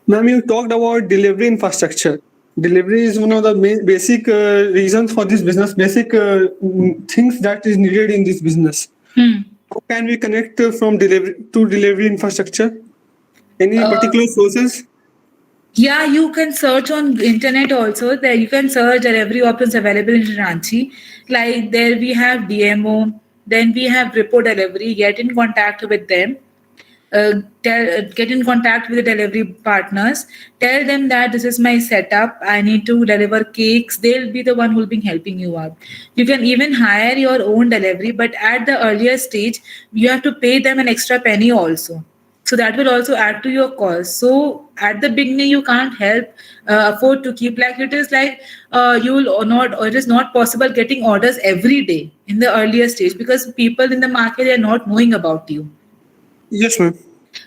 Ma'am, you talked about delivery infrastructure. Delivery is one of the basic reasons for this business, basic things that is needed in this business. How can we connect from delivery to delivery infrastructure? Any particular sources? Yeah, you can search on internet also. There you can search and every options available in Ranchi. Like there we have DMO, then we have repo delivery. Get in contact with them. Get in contact with the delivery partners. Tell them that this is my setup. I need to deliver cakes. They'll be the one who will be helping you out. You can even hire your own delivery, but at the earlier stage, you have to pay them an extra penny also. So that will also add to your cost. So at the beginning, you can't help afford to keep, like it is like you will not, or it is not possible getting orders every day in the earlier stage because people in the market are not knowing about you. Yes, ma'am.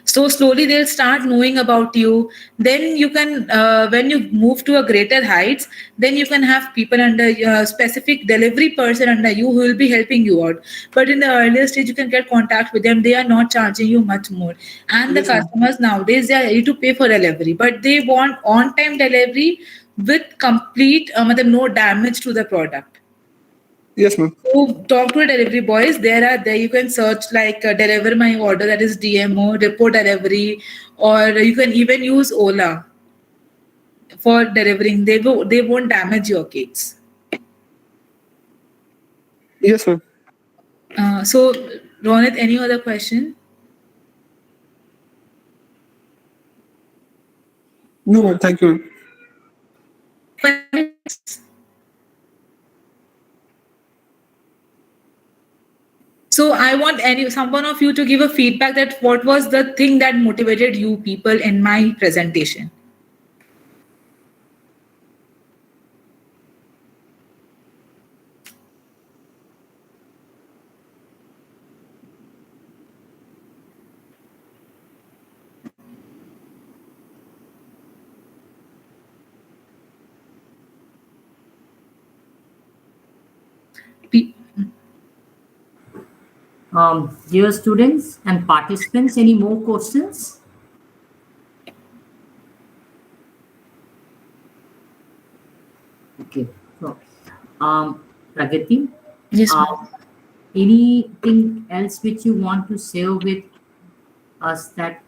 So slowly they'll start knowing about you. Then you can, when you move to a greater heights, then you can have people under specific delivery person under you who will be helping you out. But in the earlier stage, you can get contact with them. They are not charging you much more. And the Yes, ma'am. customers nowadays, they are ready to pay for delivery, but they want on-time delivery with complete, no damage to the product. Yes, ma'am. So talk to the delivery boys. There you can search like deliver my order, that is DMO, report delivery, or you can even use Ola for delivering. They won't damage your cakes. Yes, ma'am. So Ronit, any other question? No, ma'am. Thank you, ma'am. 5 minutes. So I want someone of you to give a feedback that what was the thing that motivated you people in my presentation. Pe- Dear students and participants, any more questions? Okay. So, Pragati, Yes, uh, ma'am. anything else which you want to share with us, that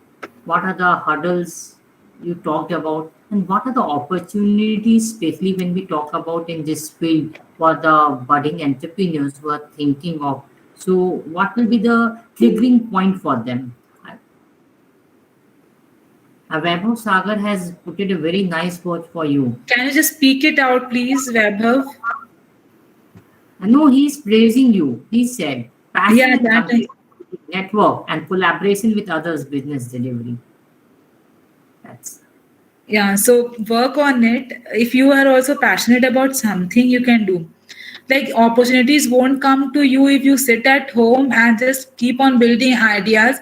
what are the hurdles you talked about and what are the opportunities, especially when we talk about in this field for the budding entrepreneurs who are thinking of? So what will be the triggering point for them? Vaibhav Sagar has put it a very nice word for you. Can you just speak it out, please, Vaibhav? No, he's praising you. He said, passion Yeah, and that. network and collaboration with others, business delivery. That's Yeah, so work on it. If you are also passionate about something, you can do. Like opportunities won't come to you if you sit at home and just keep on building ideas.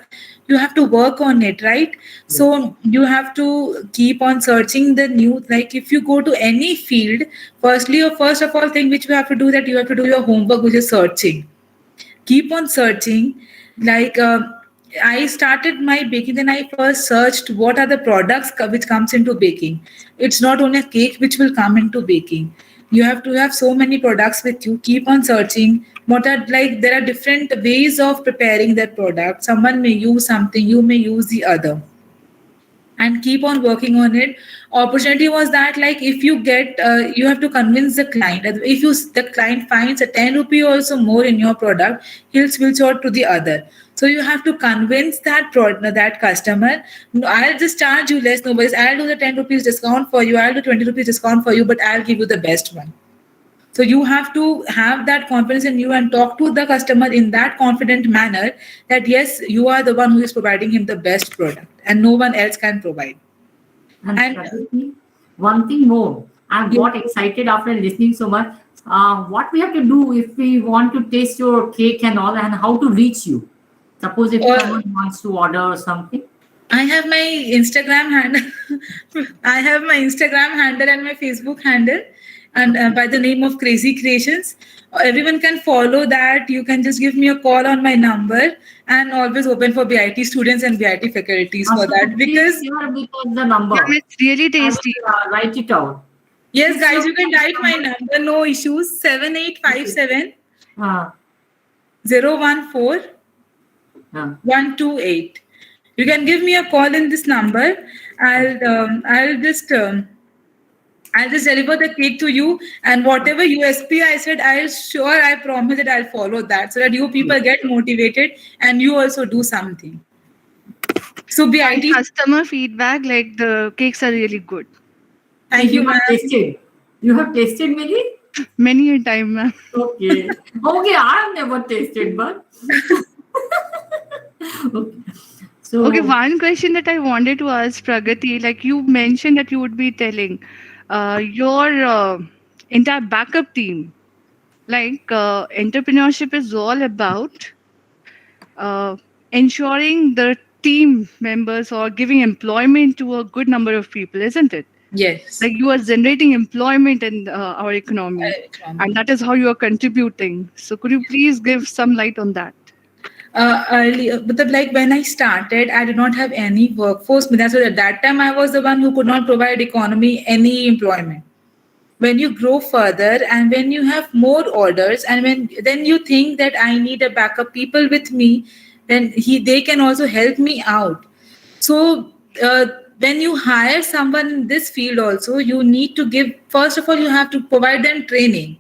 You have to work on it, right? yes. So you have to keep on searching the new. Like if you go to any field, firstly or first of all thing which you have to do, that you have to do your homework, which is searching. Keep on searching. Like I started my baking, then I first searched what are the products which comes into baking. It's not only a cake which will come into baking. You have to have so many products with you. Keep on searching what are, like there are different ways of preparing that product. Someone may use something, you may use the other. and keep on working on it. Opportunity was that, like, if you get you have to convince the client. If the client finds a 10 rupee also more in your product, he'll switch out to the other. So you have to convince that customer, "No, I'll just charge you less, nobody's, I'll do the 10 rupees discount for you, I'll do 20 rupees discount for you, but I'll give you the best one." So you have to have that confidence in you and talk to the customer in that confident manner that yes, you are the one who is providing him the best product and no one else can provide. And And Pragati, one thing more, I yeah, got excited after listening so much. What we have to do if we want to taste your cake and all, and how to reach you? Suppose if uh, someone wants to order something. I have my Instagram handle. I have my Instagram handle and my Facebook handle, and by the name of Crazy Creations. Everyone can follow that. You can just give me a call on my number, and always open for BIT students and BIT faculties for So that. please Because share with us the Yeah, number. it's really I tasty. will write it out. yes, Please share guys, you with can us write the my number. number. No issues. Seven eight five Okay. seven Uh, 014 uh, 128. You can give me a call in this number. I'll just deliver the cake to you, and whatever USP I said, I promise that I'll follow that, so that you yes. people get motivated and you also do something. So And BIT, customer feedback, like the cakes are really good. So thank you, you have ma'am. tasted. You have tasted many? Many a time, ma'am. Okay. Okay, I have never tasted, but okay. Okay, So one question that I wanted to ask Pragati, like you mentioned that you would be telling your entire backup team, like entrepreneurship is all about uh, ensuring the team members or giving employment to a good number of people, isn't it? Yes. Like you are generating employment in our economy, and Economy. that is how you are contributing. So, could you please give some light on that? Earlier, but like when I started, I did not have any workforce. That's why at that time I was the one who could not provide economy any employment. When you grow further and when you have more orders, and when then you think that I need a backup people with me, then they can also help me out. So uh, when you hire someone in this field also, you need to give, first of all, you have to provide them training.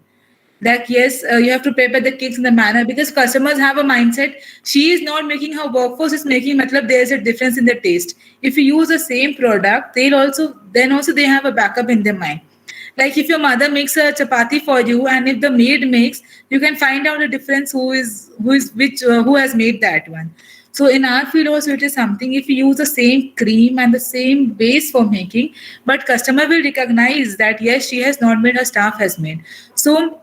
Like yes, you have to prepare the cakes in the manner, because customers have a mindset, she is not making her workforce is making, matlab there's a difference in the taste. If you use the same product, then also they have a backup in their mind. Like if your mother makes a chapati for you and if the maid makes, you can find out the difference, who has made that one. So in our field also it is something, if you use the same cream and the same base for making, but customer will recognize that yes, she has not made, her staff has made. So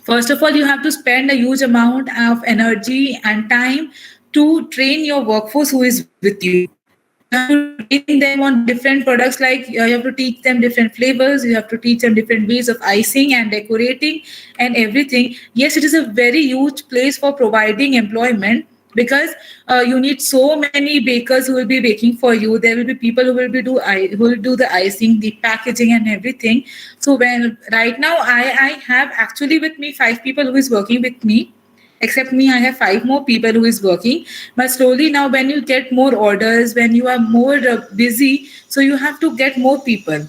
first of all, you have to spend a huge amount of energy and time to train your workforce who is with you. You have to train them on different products, like you have to teach them different flavors, you have to teach them different ways of icing and decorating and everything. Yes, it is a very huge place for providing employment, because you need so many bakers who will be baking for you. There will be people who will do the icing, the packaging, and everything. So when right now I have actually with me 5 people who is working with me. Except me, I have 5 more people who is working. But slowly now, when you get more orders, when you are more busy, so you have to get more people.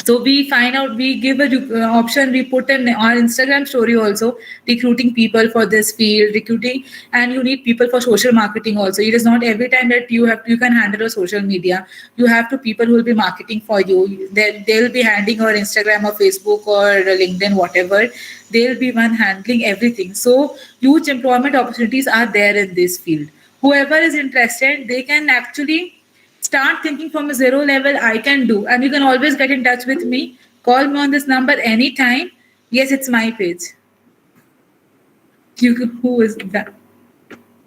So we find out, we give a option, we put in our Instagram story also, recruiting people for this field, recruiting, and you need people for social marketing also. It is not every time that you can handle a social media. You have to people who will be marketing for you. They'll be handling or Instagram or Facebook or LinkedIn, whatever. They'll be one handling everything. So huge employment opportunities are there in this field. Whoever is interested, they can actually start thinking from a zero level, I can do. And you can always get in touch with me. Call me on this number anytime. Yes, it's my page. Who is that?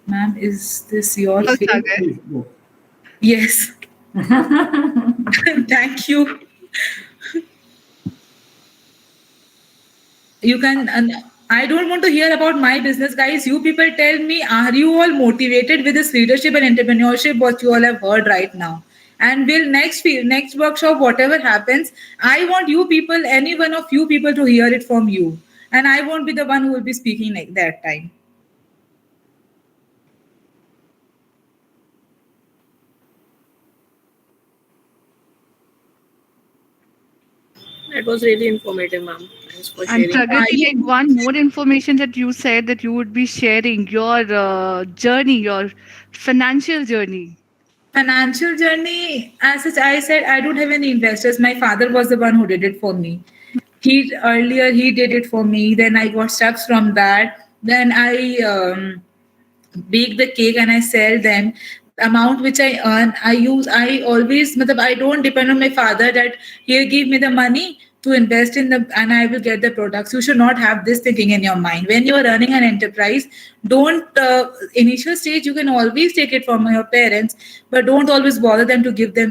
Ma'am, is this your Oh, page? Sagar. please go. Yes. Thank you. You can. I don't want to hear about my business, guys. You people tell me, are you all motivated with this leadership and entrepreneurship, what you all have heard right now? And will next workshop, whatever happens, I want you people, any one of you people, to hear it from you. And I won't be the one who will be speaking like that time. It was really informative, ma'am. Thanks for And sharing. Pragati, Yeah. like one more information that you said that you would be sharing your journey, your financial journey. Financial journey, as such, I said I don't have any investors. My father was the one who did it for me. He did it for me. Then I got steps from that. Then I bake the cake and I sell them. The amount which I earn, I always, matlab, I don't depend on my father that he'll give me the money to invest in the and I will get the products. You should not have this thinking in your mind. When you are running an enterprise, don't initial stage you can always take it from your parents, but don't always bother them to give they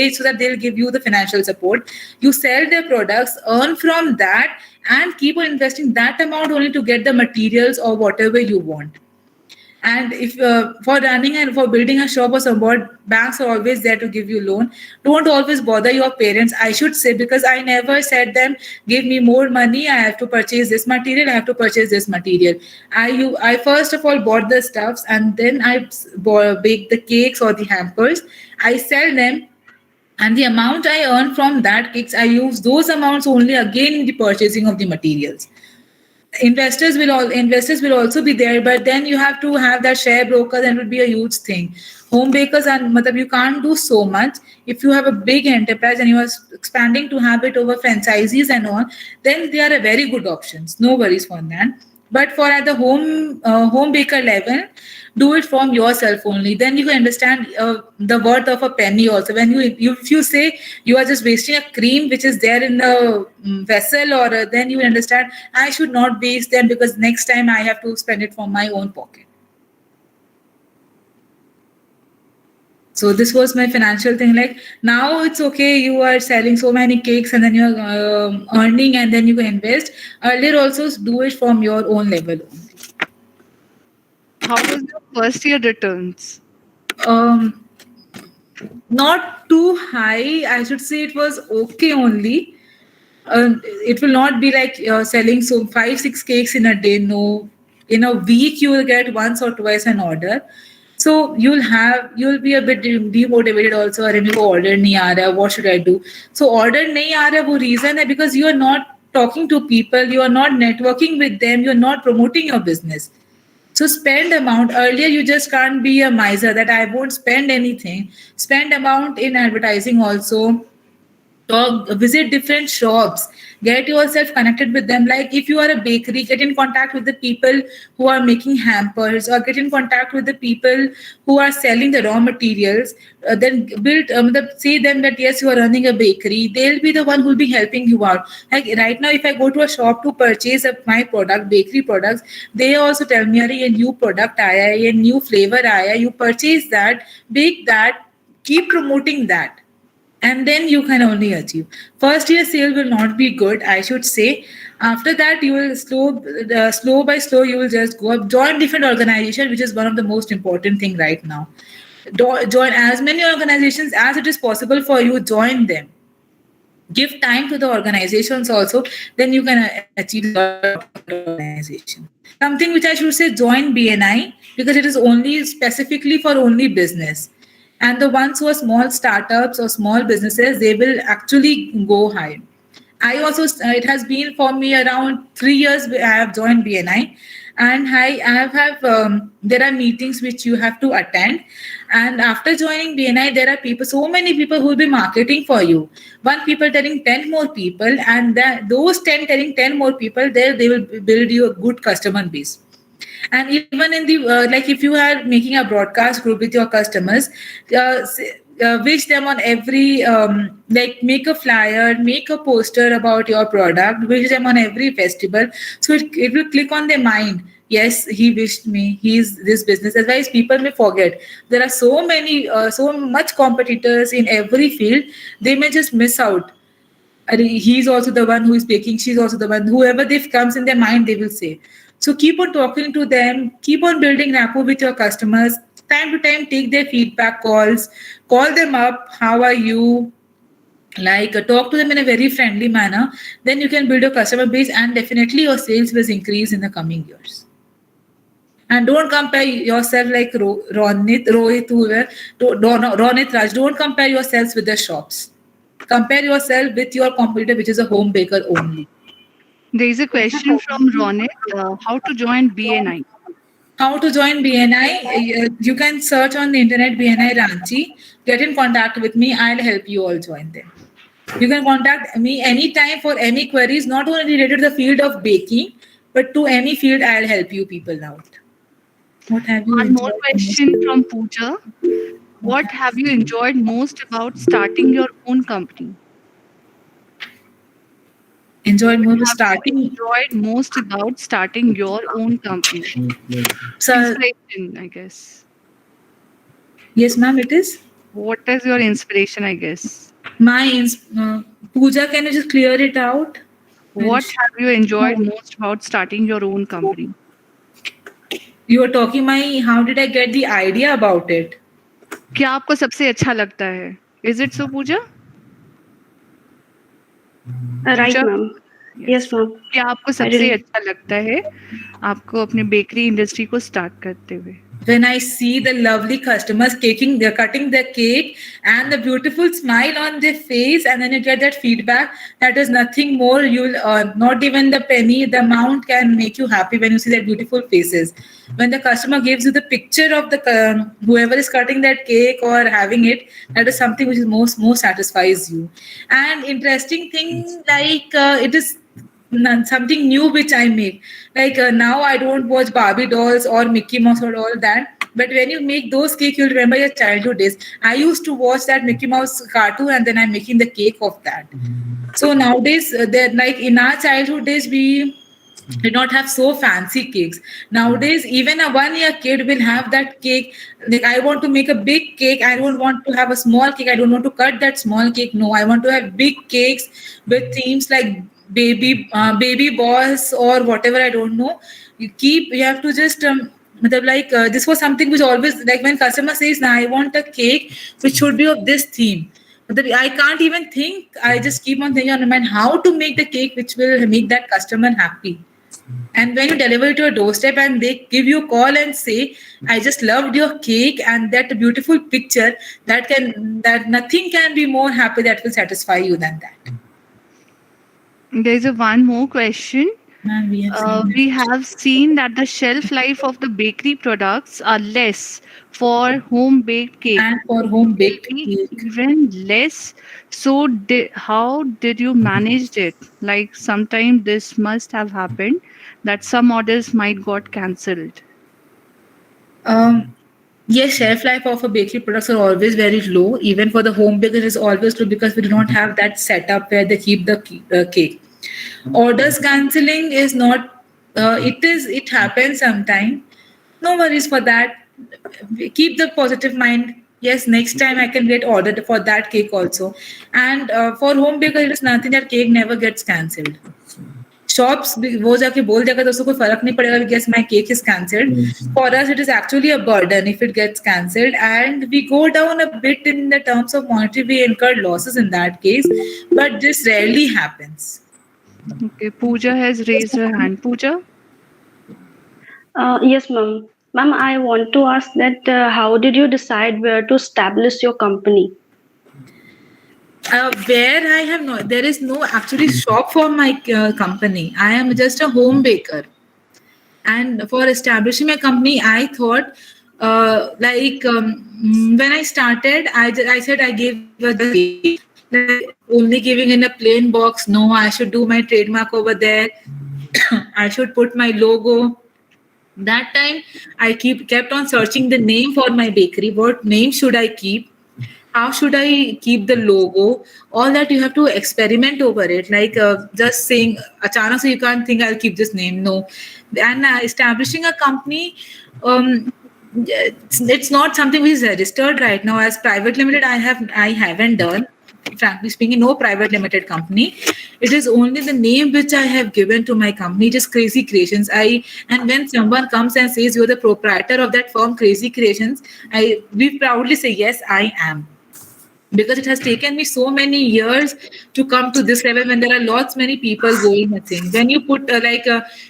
so that they'll give you the financial support. You sell their products, earn from that, and keep on investing that amount only to get the materials or whatever you want. And if for running and for building a shop or somewhat, banks are always there to give you loan. Don't always bother your parents, I should say, because I never said them, give me more money, I have to purchase this material, I have to purchase this material. I first of all bought the stuffs, and then bake the cakes or the hampers. I sell them, and the amount I earn from that cakes, I use those amounts only again in the purchasing of the materials. Investors will also be there, but then you have to have that share broker, then it would be a huge thing. Home bakers are matlab, you can't do so much. If you have a big enterprise and you are expanding to have it over franchisees and all, then they are a very good options, no worries for that. But for at the home baker level, do it from yourself only, then you can understand the worth of a penny also. When if you say you are just wasting a cream which is there in the vessel, or then you will understand I should not waste them, because next time I have to spend it from my own pocket. So this was my financial thing. Like now it's okay, you are selling so many cakes and then you're earning and then you can invest. Earlier also do it from your own level only. How was your first year returns? Um, Not too high. I should say it was okay only. It will not be like selling so 5 6 cakes in a day. No, in a week you will get once or twice an order. So you'll be a bit demotivated also. अरे मेरे को order नहीं आ रहा. What should I do? So order नहीं आ रहा वो reason है because you are not talking to people, you are not networking with them, you are not promoting your business. So spend amount. Earlier, you just can't be a miser that I won't spend anything. Spend amount in advertising also. Talk, visit different shops, get yourself connected with them. Like if you are a bakery, get in contact with the people who are making hampers, or get in contact with the people who are selling the raw materials. Then say them that yes, you are running a bakery. They'll be the one who will be helping you out. Like right now, if I go to a shop to purchase my product, bakery products, they also tell me, "Arey, a new product aaya hai, a new flavor aaya hai, you purchase that, bake that, keep promoting that, and then you can only achieve. First year sale will not be good, I should say. After that, you will slow by slow, you will just go up, join different organization, which is one of the most important thing right now. Join as many organizations as it is possible for you, join them. Give time to the organizations also, then you can achieve a lot of organization. Something which I should say, join BNI, because it is only specifically for only business, and the ones who are small startups or small businesses, they will actually go high. I also, it has been for me around 3 years I have joined BNI, and I have there are meetings which you have to attend, and after joining BNI, there are people, so many people who will be marketing for you. One people telling 10 more people, and those 10 telling 10 more people, there they will build you a good customer base. And even in the like if you are making a broadcast group with your customers, wish them on every like make a flyer, make a poster about your product, wish them on every festival, so it will click on their mind. Yes, he wished me, he's this business. Otherwise people may forget. There are so much competitors in every field, they may just miss out. He's also the one who is baking, she's also the one, whoever they comes in their mind, they will say. So keep on talking to them, keep on building rapport with your customers. Time to time, take their feedback calls, call them up, how are you? Like talk to them in a very friendly manner. Then you can build a customer base, and definitely your sales will increase in the coming years. And don't compare yourself like Ronit, Rohit, whoever, Ronit Raj. Don't compare yourselves with the shops. compare yourself with your competitor, which is a home baker only. There is a question from Ronit. How to join BNI? How to join BNI? You can search on the internet BNI Ranchi. Get in contact with me. I'll help you all join them. You can contact me anytime for any queries, not only related to the field of baking, but to any field. I'll help you people out. What have you One more enjoyed most? question from Pooja. What have you enjoyed most about starting your own company? Enjoyed What more have you starting. enjoyed most about starting your own company? So Inspiration, I guess. yes, ma'am, it is. What is your inspiration, I guess? Pooja, can you just clear it out? Where What is she? have you enjoyed most about starting your own company? You were talking my. How did I get the idea about it? क्या आपको सबसे अच्छा लगता है? Is it so, Pooja? Right, Pooja? ma'am. Yes. Yes, ma'am. क्या आपको I सबसे didn't. अच्छा लगता है आपको अपने बेकरी इंडस्ट्री को स्टार्ट करते हुए? When I see the lovely customers they're cutting the cake and the beautiful smile on their face, and then you get that feedback, that is nothing more. You'll not even the penny, the amount can make you happy when you see their beautiful faces. When the customer gives you the picture of the whoever is cutting that cake or having it, that is something which is most satisfies you. And interesting thing, like it is something new which I make. Like now I don't watch Barbie dolls or Mickey Mouse or all that. But when you make those cake, you'll remember your childhood days. I used to watch that Mickey Mouse cartoon, and then I'm making the cake of that. So nowadays, they're like in our childhood days, we did not have so fancy cakes. Nowadays, even a 1 year kid will have that cake. Like, I want to make a big cake. I don't want to have a small cake. I don't want to cut that small cake. No, I want to have big cakes with themes like baby boss or whatever. I don't know. You have to just this was something which always, like when customer says, "Now I want a cake which should be of this theme." I can't even think. I just keep on thinking on my mind how to make the cake which will make that customer happy. And when you deliver it to your doorstep and they give you a call and say, "I just loved your cake and that beautiful picture," that nothing can be more happy that will satisfy you than that. There's a one more question. Man, we have seen We that. have seen that the shelf life of the bakery products are less for home baked cake. And for home Will baked be cake. even less. So, how did you manage it? Like, sometime this must have happened that some orders might got cancelled. Um, yes, shelf life of a bakery products are always very low. Even for the home baker, it is always low because we do not have that setup where they keep the cake. Orders cancelling is not. It happens sometime. No worries for that. Keep the positive mind. Yes, next time I can get ordered for that cake also. And for home baker, it is nothing that cake never gets cancelled. Shops वो जाके बोल देगा तो उसको कोई फर्क नहीं पड़ेगा because my cake is cancelled. For us, it is actually a burden if it gets cancelled, and we go down a bit in the terms of monetary. We incur losses in that case, but this rarely happens. Okay, Pooja has raised her hand. Pooja? Yes, ma'am. Ma'am, I want to ask that how did you decide where to establish your company? Where I have no, there is no actually shop for my company. I am just a home baker. And for establishing my company, I thought, when I started, I said I gave a cake, like only giving in a plain box. No, I should do my trademark over there. I should put my logo. That time, I kept on searching the name for my bakery. What name should I keep? How should I keep the logo? All that you have to experiment over it. Like just saying, Achana, so you can't think I'll keep this name. No. And establishing a company, it's not something which is registered right now as private limited. I haven't done. Frankly speaking, no private limited company. It is only the name which I have given to my company, just Crazy Creations. And when someone comes and says you're the proprietor of that firm, Crazy Creations, we proudly say yes, I am. because it has taken me so many years to come to this level when there are lots many people going missing. When you put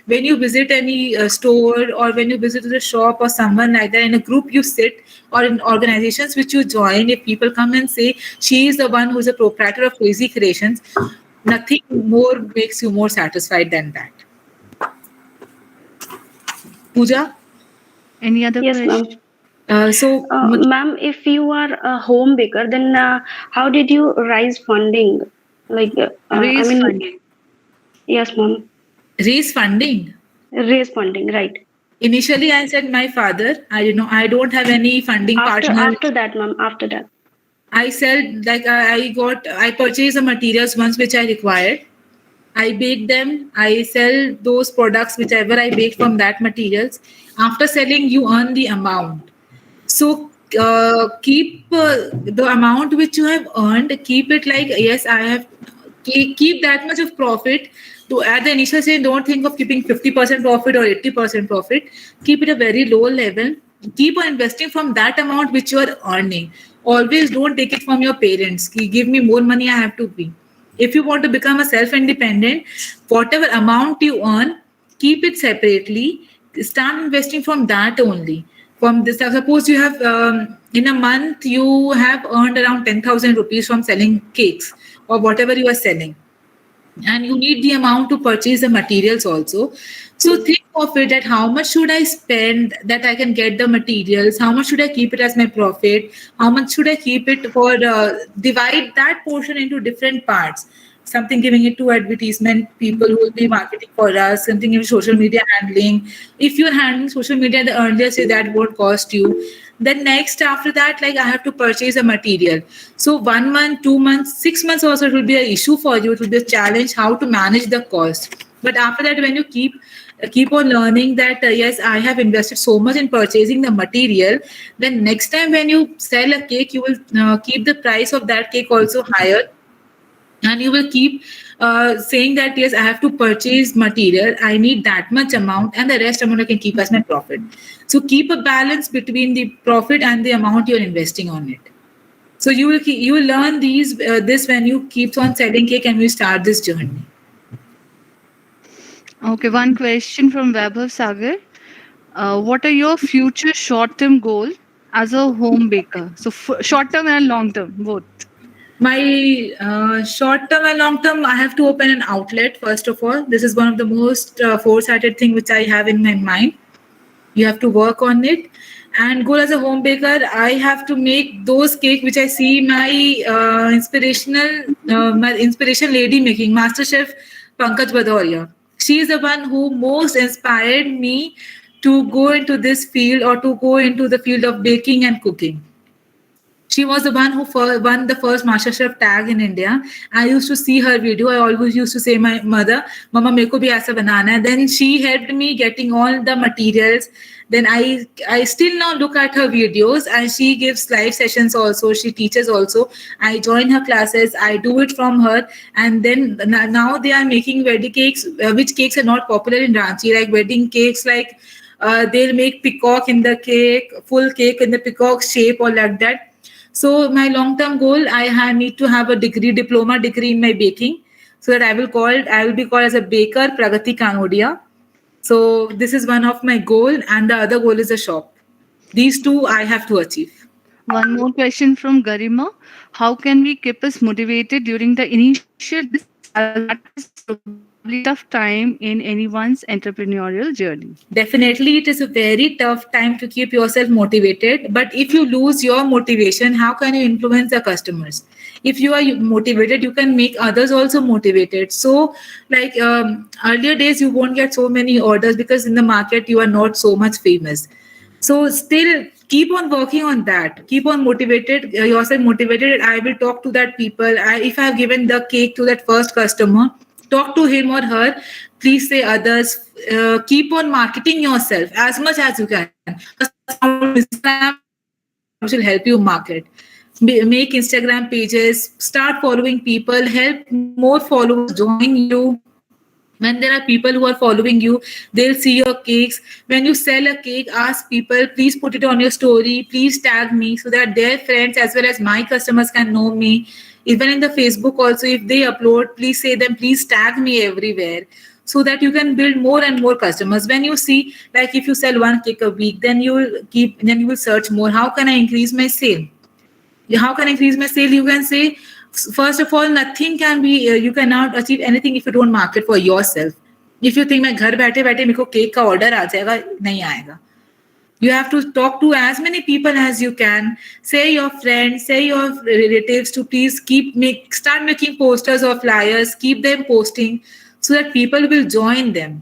when you visit any store, or when you visit a shop or someone like that, in a group you sit, or in organizations which you join, if people come and say she is the one who is a proprietor of Crazy Creations, nothing more makes you more satisfied than that. Pooja. Any other Yes, ma'am. question? So Ma'am, if you are a home baker, then how did you raise funding? Like, I Raise mean, funding. yes, ma'am. raise funding. Raise funding, right? Initially, I said my father. I don't have any funding partner. After that, ma'am. After that. I said, like, I purchased the materials once which I required. I bake them. I sell those products whichever I bake from that materials. After selling, you earn the amount. So keep the amount which you have earned. Keep it like, yes, I have. Keep that much of profit. To at the initial stage, don't think of keeping 50% profit or 80% profit. Keep it a very low level. Keep on investing from that amount which you are earning. Always don't take it from your parents. Give me more money, I have to be. If you want to become a self-independent, whatever amount you earn, keep it separately. Start investing from that only. From this, suppose you have in a month you have earned around 10,000 rupees from selling cakes or whatever you are selling, and you need the amount to purchase the materials also. So think of it, that how much should I spend that I can get the materials, how much should I keep it as my profit, how much should I keep it for divide that portion into different parts. Something giving it to advertisement people who will be marketing for us, something in social media handling. If you're handling social media, the earlier say that won't cost you. Then next after that, like, I have to purchase a material. So 1 month, 2 months, 6 months also, it will be an issue for you. It will be a challenge how to manage the cost. But after that, when you keep on learning that yes, I have invested so much in purchasing the material, then next time when you sell a cake, you will keep the price of that cake also higher, and you will keep saying that yes, I have to purchase material, I need that much amount, and the rest amount I can keep as my profit. So keep a balance between the profit and the amount you're investing on it. So you will learn this when you keep on selling cake and you start this journey. Okay, one question from Vaibhav Sagar. What are your future short-term goal as a home baker? So short-term and long-term, both. My short term and long term, I have to open an outlet. First of all, this is one of the most foresighted thing which I have in my mind. You have to work on it. And goal as a home baker, I have to make those cake which I see my inspiration lady making, Master Chef Pankaj Bhadoria. She is the one who most inspired me to go into this field, or to go into the field of baking and cooking. She was the one who won the first MasterChef tag in India. I used to see her video. I always used to say my mother, "Mama, meko bhi aisa banana hai." Then she helped me getting all the materials. Then I still now look at her videos, and she gives live sessions also. She teaches also. I join her classes. I do it from her. And then now they are making wedding cakes, which cakes are not popular in Ranchi, like wedding cakes, like they'll make peacock in the cake, full cake in the peacock shape or like that. So my long-term goal, need to have a diploma degree in my baking, so that I will be called as a baker Pragati Kanodia. So this is one of my goal, and the other goal is a shop. These two I have to achieve. One more question from Garima. How can we keep us motivated during the initial days, as that is probably a tough time in anyone's entrepreneurial journey? Definitely, it is a very tough time to keep yourself motivated. But if you lose your motivation, how can you influence the customers? If you are motivated, you can make others also motivated. So, like earlier days, you won't get so many orders because in the market you are not so much famous. So still keep on working on that. Keep on motivated yourself motivated. I will talk to that people. If I have given the cake to that first customer, talk to him or her. Please say others. Keep on marketing yourself as much as you can. First of all, Instagram which will help you market. Make Instagram pages. Start following people. Help more followers join you. When there are people who are following you, they'll see your cakes. When you sell a cake, ask people, please put it on your story, please tag me, so that their friends as well as my customers can know me. Even in the Facebook also, if they upload, please say them, please tag me everywhere, so that you can build more and more customers. When you see, like if you sell one cake a week, then you will search more, how can I increase my sale? How can I increase my sale? You can say, first of all, nothing can be, you cannot achieve anything if you don't market for yourself. If you think मैं घर बैठे बैठे मेरे को cake का order आ जाएगा, नहीं आएगा. You have to talk to as many people as you can. Say your friends, say your relatives to please start making posters or flyers, keep them posting, so that people will join them.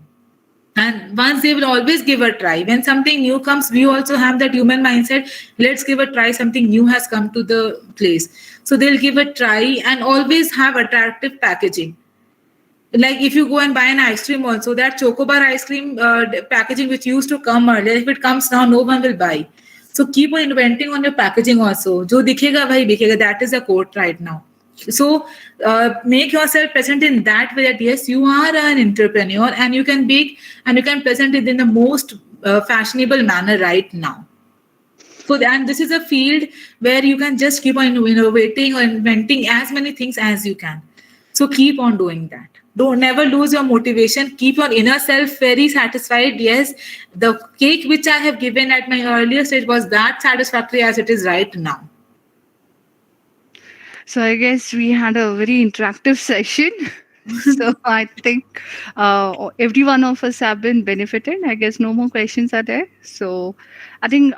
And once they will always give a try. When something new comes, we also have that human mindset. Let's give a try. Something new has come to the place. So they'll give a try and always have attractive packaging. Like if you go and buy an ice cream also, that chocobar ice cream packaging which used to come earlier, if it comes now, no one will buy. So keep on inventing on your packaging also. Jo dikhega bhai bikhega. That is a quote right now. So make yourself present in that way, that yes, you are an entrepreneur and you can bake and you can present it in the most fashionable manner right now. So, and this is a field where you can just keep on innovating or inventing as many things as you can. So keep on doing that. Don't never lose your motivation. Keep your inner self very satisfied. Yes, the cake which I have given at my earlier stage was that satisfactory as it is right now. So I guess we had a very interactive session. So I think every one of us have been benefited. I guess no more questions are there. So I think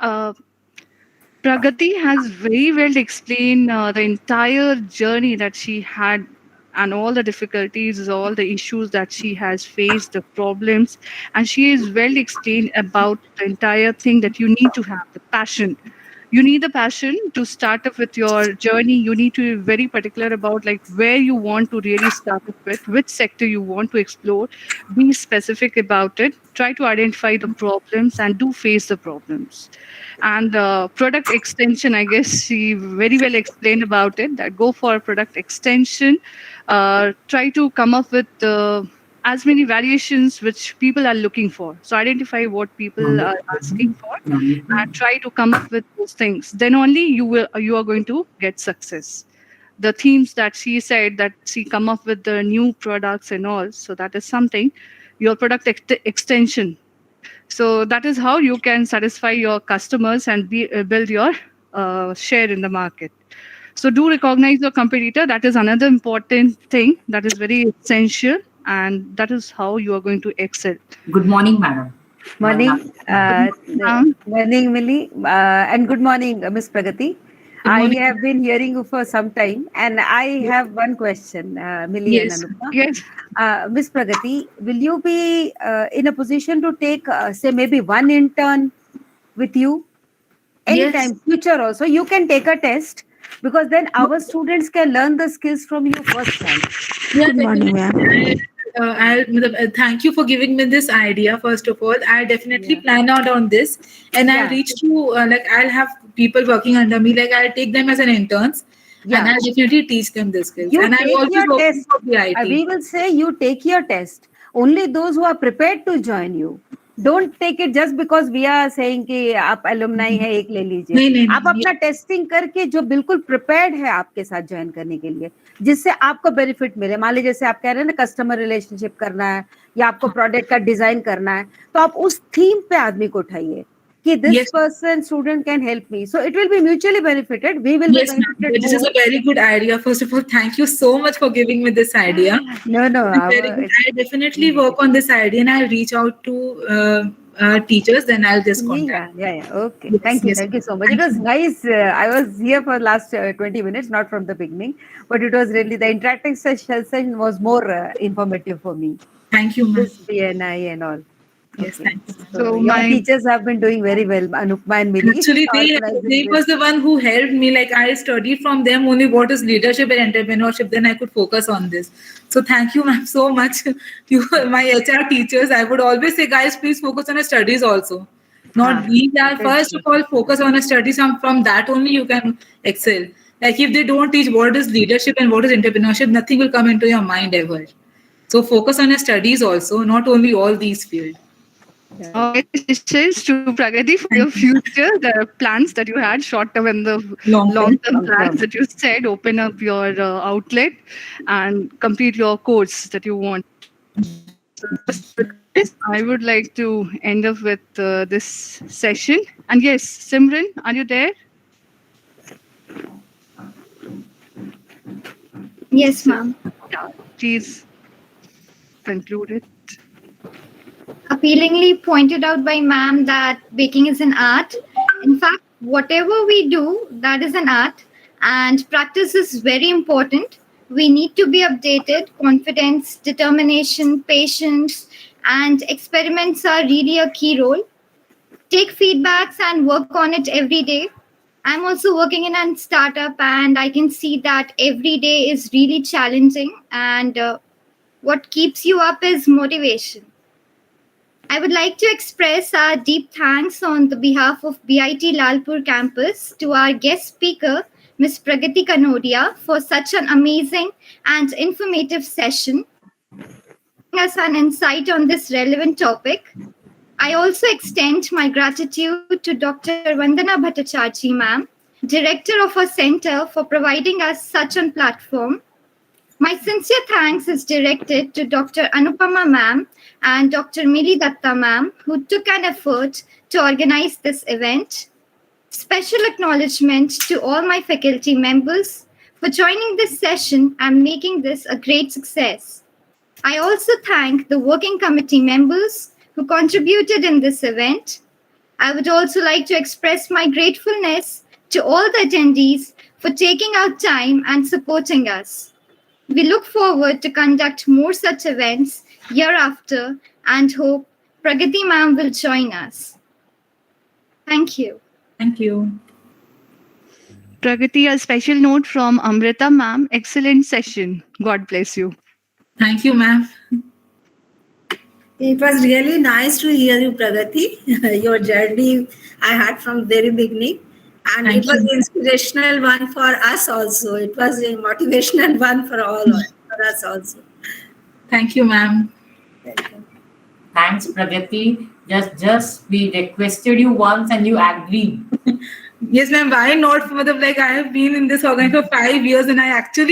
Pragati has very well explained the entire journey that she had and all the difficulties, all the issues that she has faced, the problems. And she is well explained about the entire thing, that you need to have the passion. You need the passion to start up with your journey. You need to be very particular about like where you want to really start up with, which sector you want to explore. Be specific about it. Try to identify the problems and do face the problems. And product extension, I guess she very well explained about it, that go for product extension. Try to come up with as many variations which people are looking for. So identify what people are asking for and try to come up with those things. Then only you are going to get success. The themes that she said, that she come up with the new products and all. So that is something, your product extension. So that is how you can satisfy your customers and build your share in the market. So do recognize your competitor. That is another important thing that is very essential, and that is how you are going to excel. Good morning, madam. Morning, morning, Millie, and good morning, Miss Pragati. morning. I have been hearing you for some time, and I have one question, Millie Yes. and Anupa. Yes. Miss Pragati, will you be in a position to take, say, maybe one intern with you anytime, future also? You can take a test, because then our students can learn the skills from you firsthand. Good morning, ma'am. Thank you for giving me this idea. First of all, I'll definitely plan out on this, and I'll reach to like I'll have people working under me. Like I'll take them as an interns, and I'll definitely teach them the skills. You and take I'm always your working test. for VIT. We will say you take your test. Only those who are prepared to join you. Don't take it just because we are saying कि आप alumni है एक ले लीजिए. नहीं, आप अपना testing करके जो बिल्कुल प्रिपेयर्ड है आपके साथ ज्वाइन करने के लिए, जिससे आपको बेनिफिट मिले. मान लीजिए जैसे आप कह रहे हैं ना, कस्टमर रिलेशनशिप करना है या आपको प्रोडक्ट का डिजाइन करना है, तो आप उस थीम पे आदमी को उठाइए कि this person student can help me, so it will be mutually benefited. We will be benefited. This is a very good idea. First of all, thank you so much for giving me this idea. No, I definitely work on this idea, and I'll reach out to teachers. Then I'll just contact. Yeah. Okay. Thank you so much. It was nice. I was here for last 20 minutes, not from the beginning, but it was really, the interactive session was more informative for me. Thank you, ma'am. This BNI and all. Yes, thank you. So your teachers have been doing very well, Anupma and Millie. Actually, they was the one who helped me. Like I studied from them only what is leadership and entrepreneurship. Then I could focus on this. So thank you, ma'am, so much. You, my HR teachers. I would always say, guys, please focus on your studies also. Not these are first of all focus on your studies. From that only you can excel. Like if they don't teach what is leadership and what is entrepreneurship, nothing will come into your mind ever. So focus on your studies also, not only all these fields. Best wishes to Pragati for your future, the plans that you had, short term and the Long long term. term Long plans term. that you said, open up your outlet and complete your course that you want. Yes, I would like to end up with this session. And yes, Simran, are you there? Yes, ma'am. Yeah, please conclude it. Appealingly pointed out by ma'am that baking is an art. In fact, whatever we do, that is an art, and practice is very important. We need to be updated. Confidence, determination, patience, and experiments are really a key role. Take feedbacks and work on it every day. I'm also working in a startup, and I can see that every day is really challenging. And what keeps you up is motivation. I would like to express our deep thanks on the behalf of BIT Lalpur campus to our guest speaker, Ms. Pragati Kanodia, for such an amazing and informative session, giving us an insight on this relevant topic. I also extend my gratitude to Dr. Vandana Bhattacharjee, ma'am, director of our center, for providing us such a platform. My sincere thanks is directed to Dr. Anupama ma'am and Dr. Mili Datta ma'am, who took an effort to organize this event. Special acknowledgement to all my faculty members for joining this session and making this a great success. I also thank the working committee members who contributed in this event. I would also like to express my gratefulness to all the attendees for taking out time and supporting us. We look forward to conduct more such events year after and hope Pragati ma'am will join us. Thank you. Thank you. Pragati, a special note from Amrita ma'am. Excellent session. God bless you. Thank you, ma'am. It was really nice to hear you, Pragati. Your journey I had from very beginning. And Thank it was you. an inspirational one for us also. It was a motivational one for for us also. Thank you, ma'am. Welcome. Thanks, Pragati. Just we requested you once and you agreed. Yes, ma'am. Why not? Like I have been in this organization for 5 years and I actually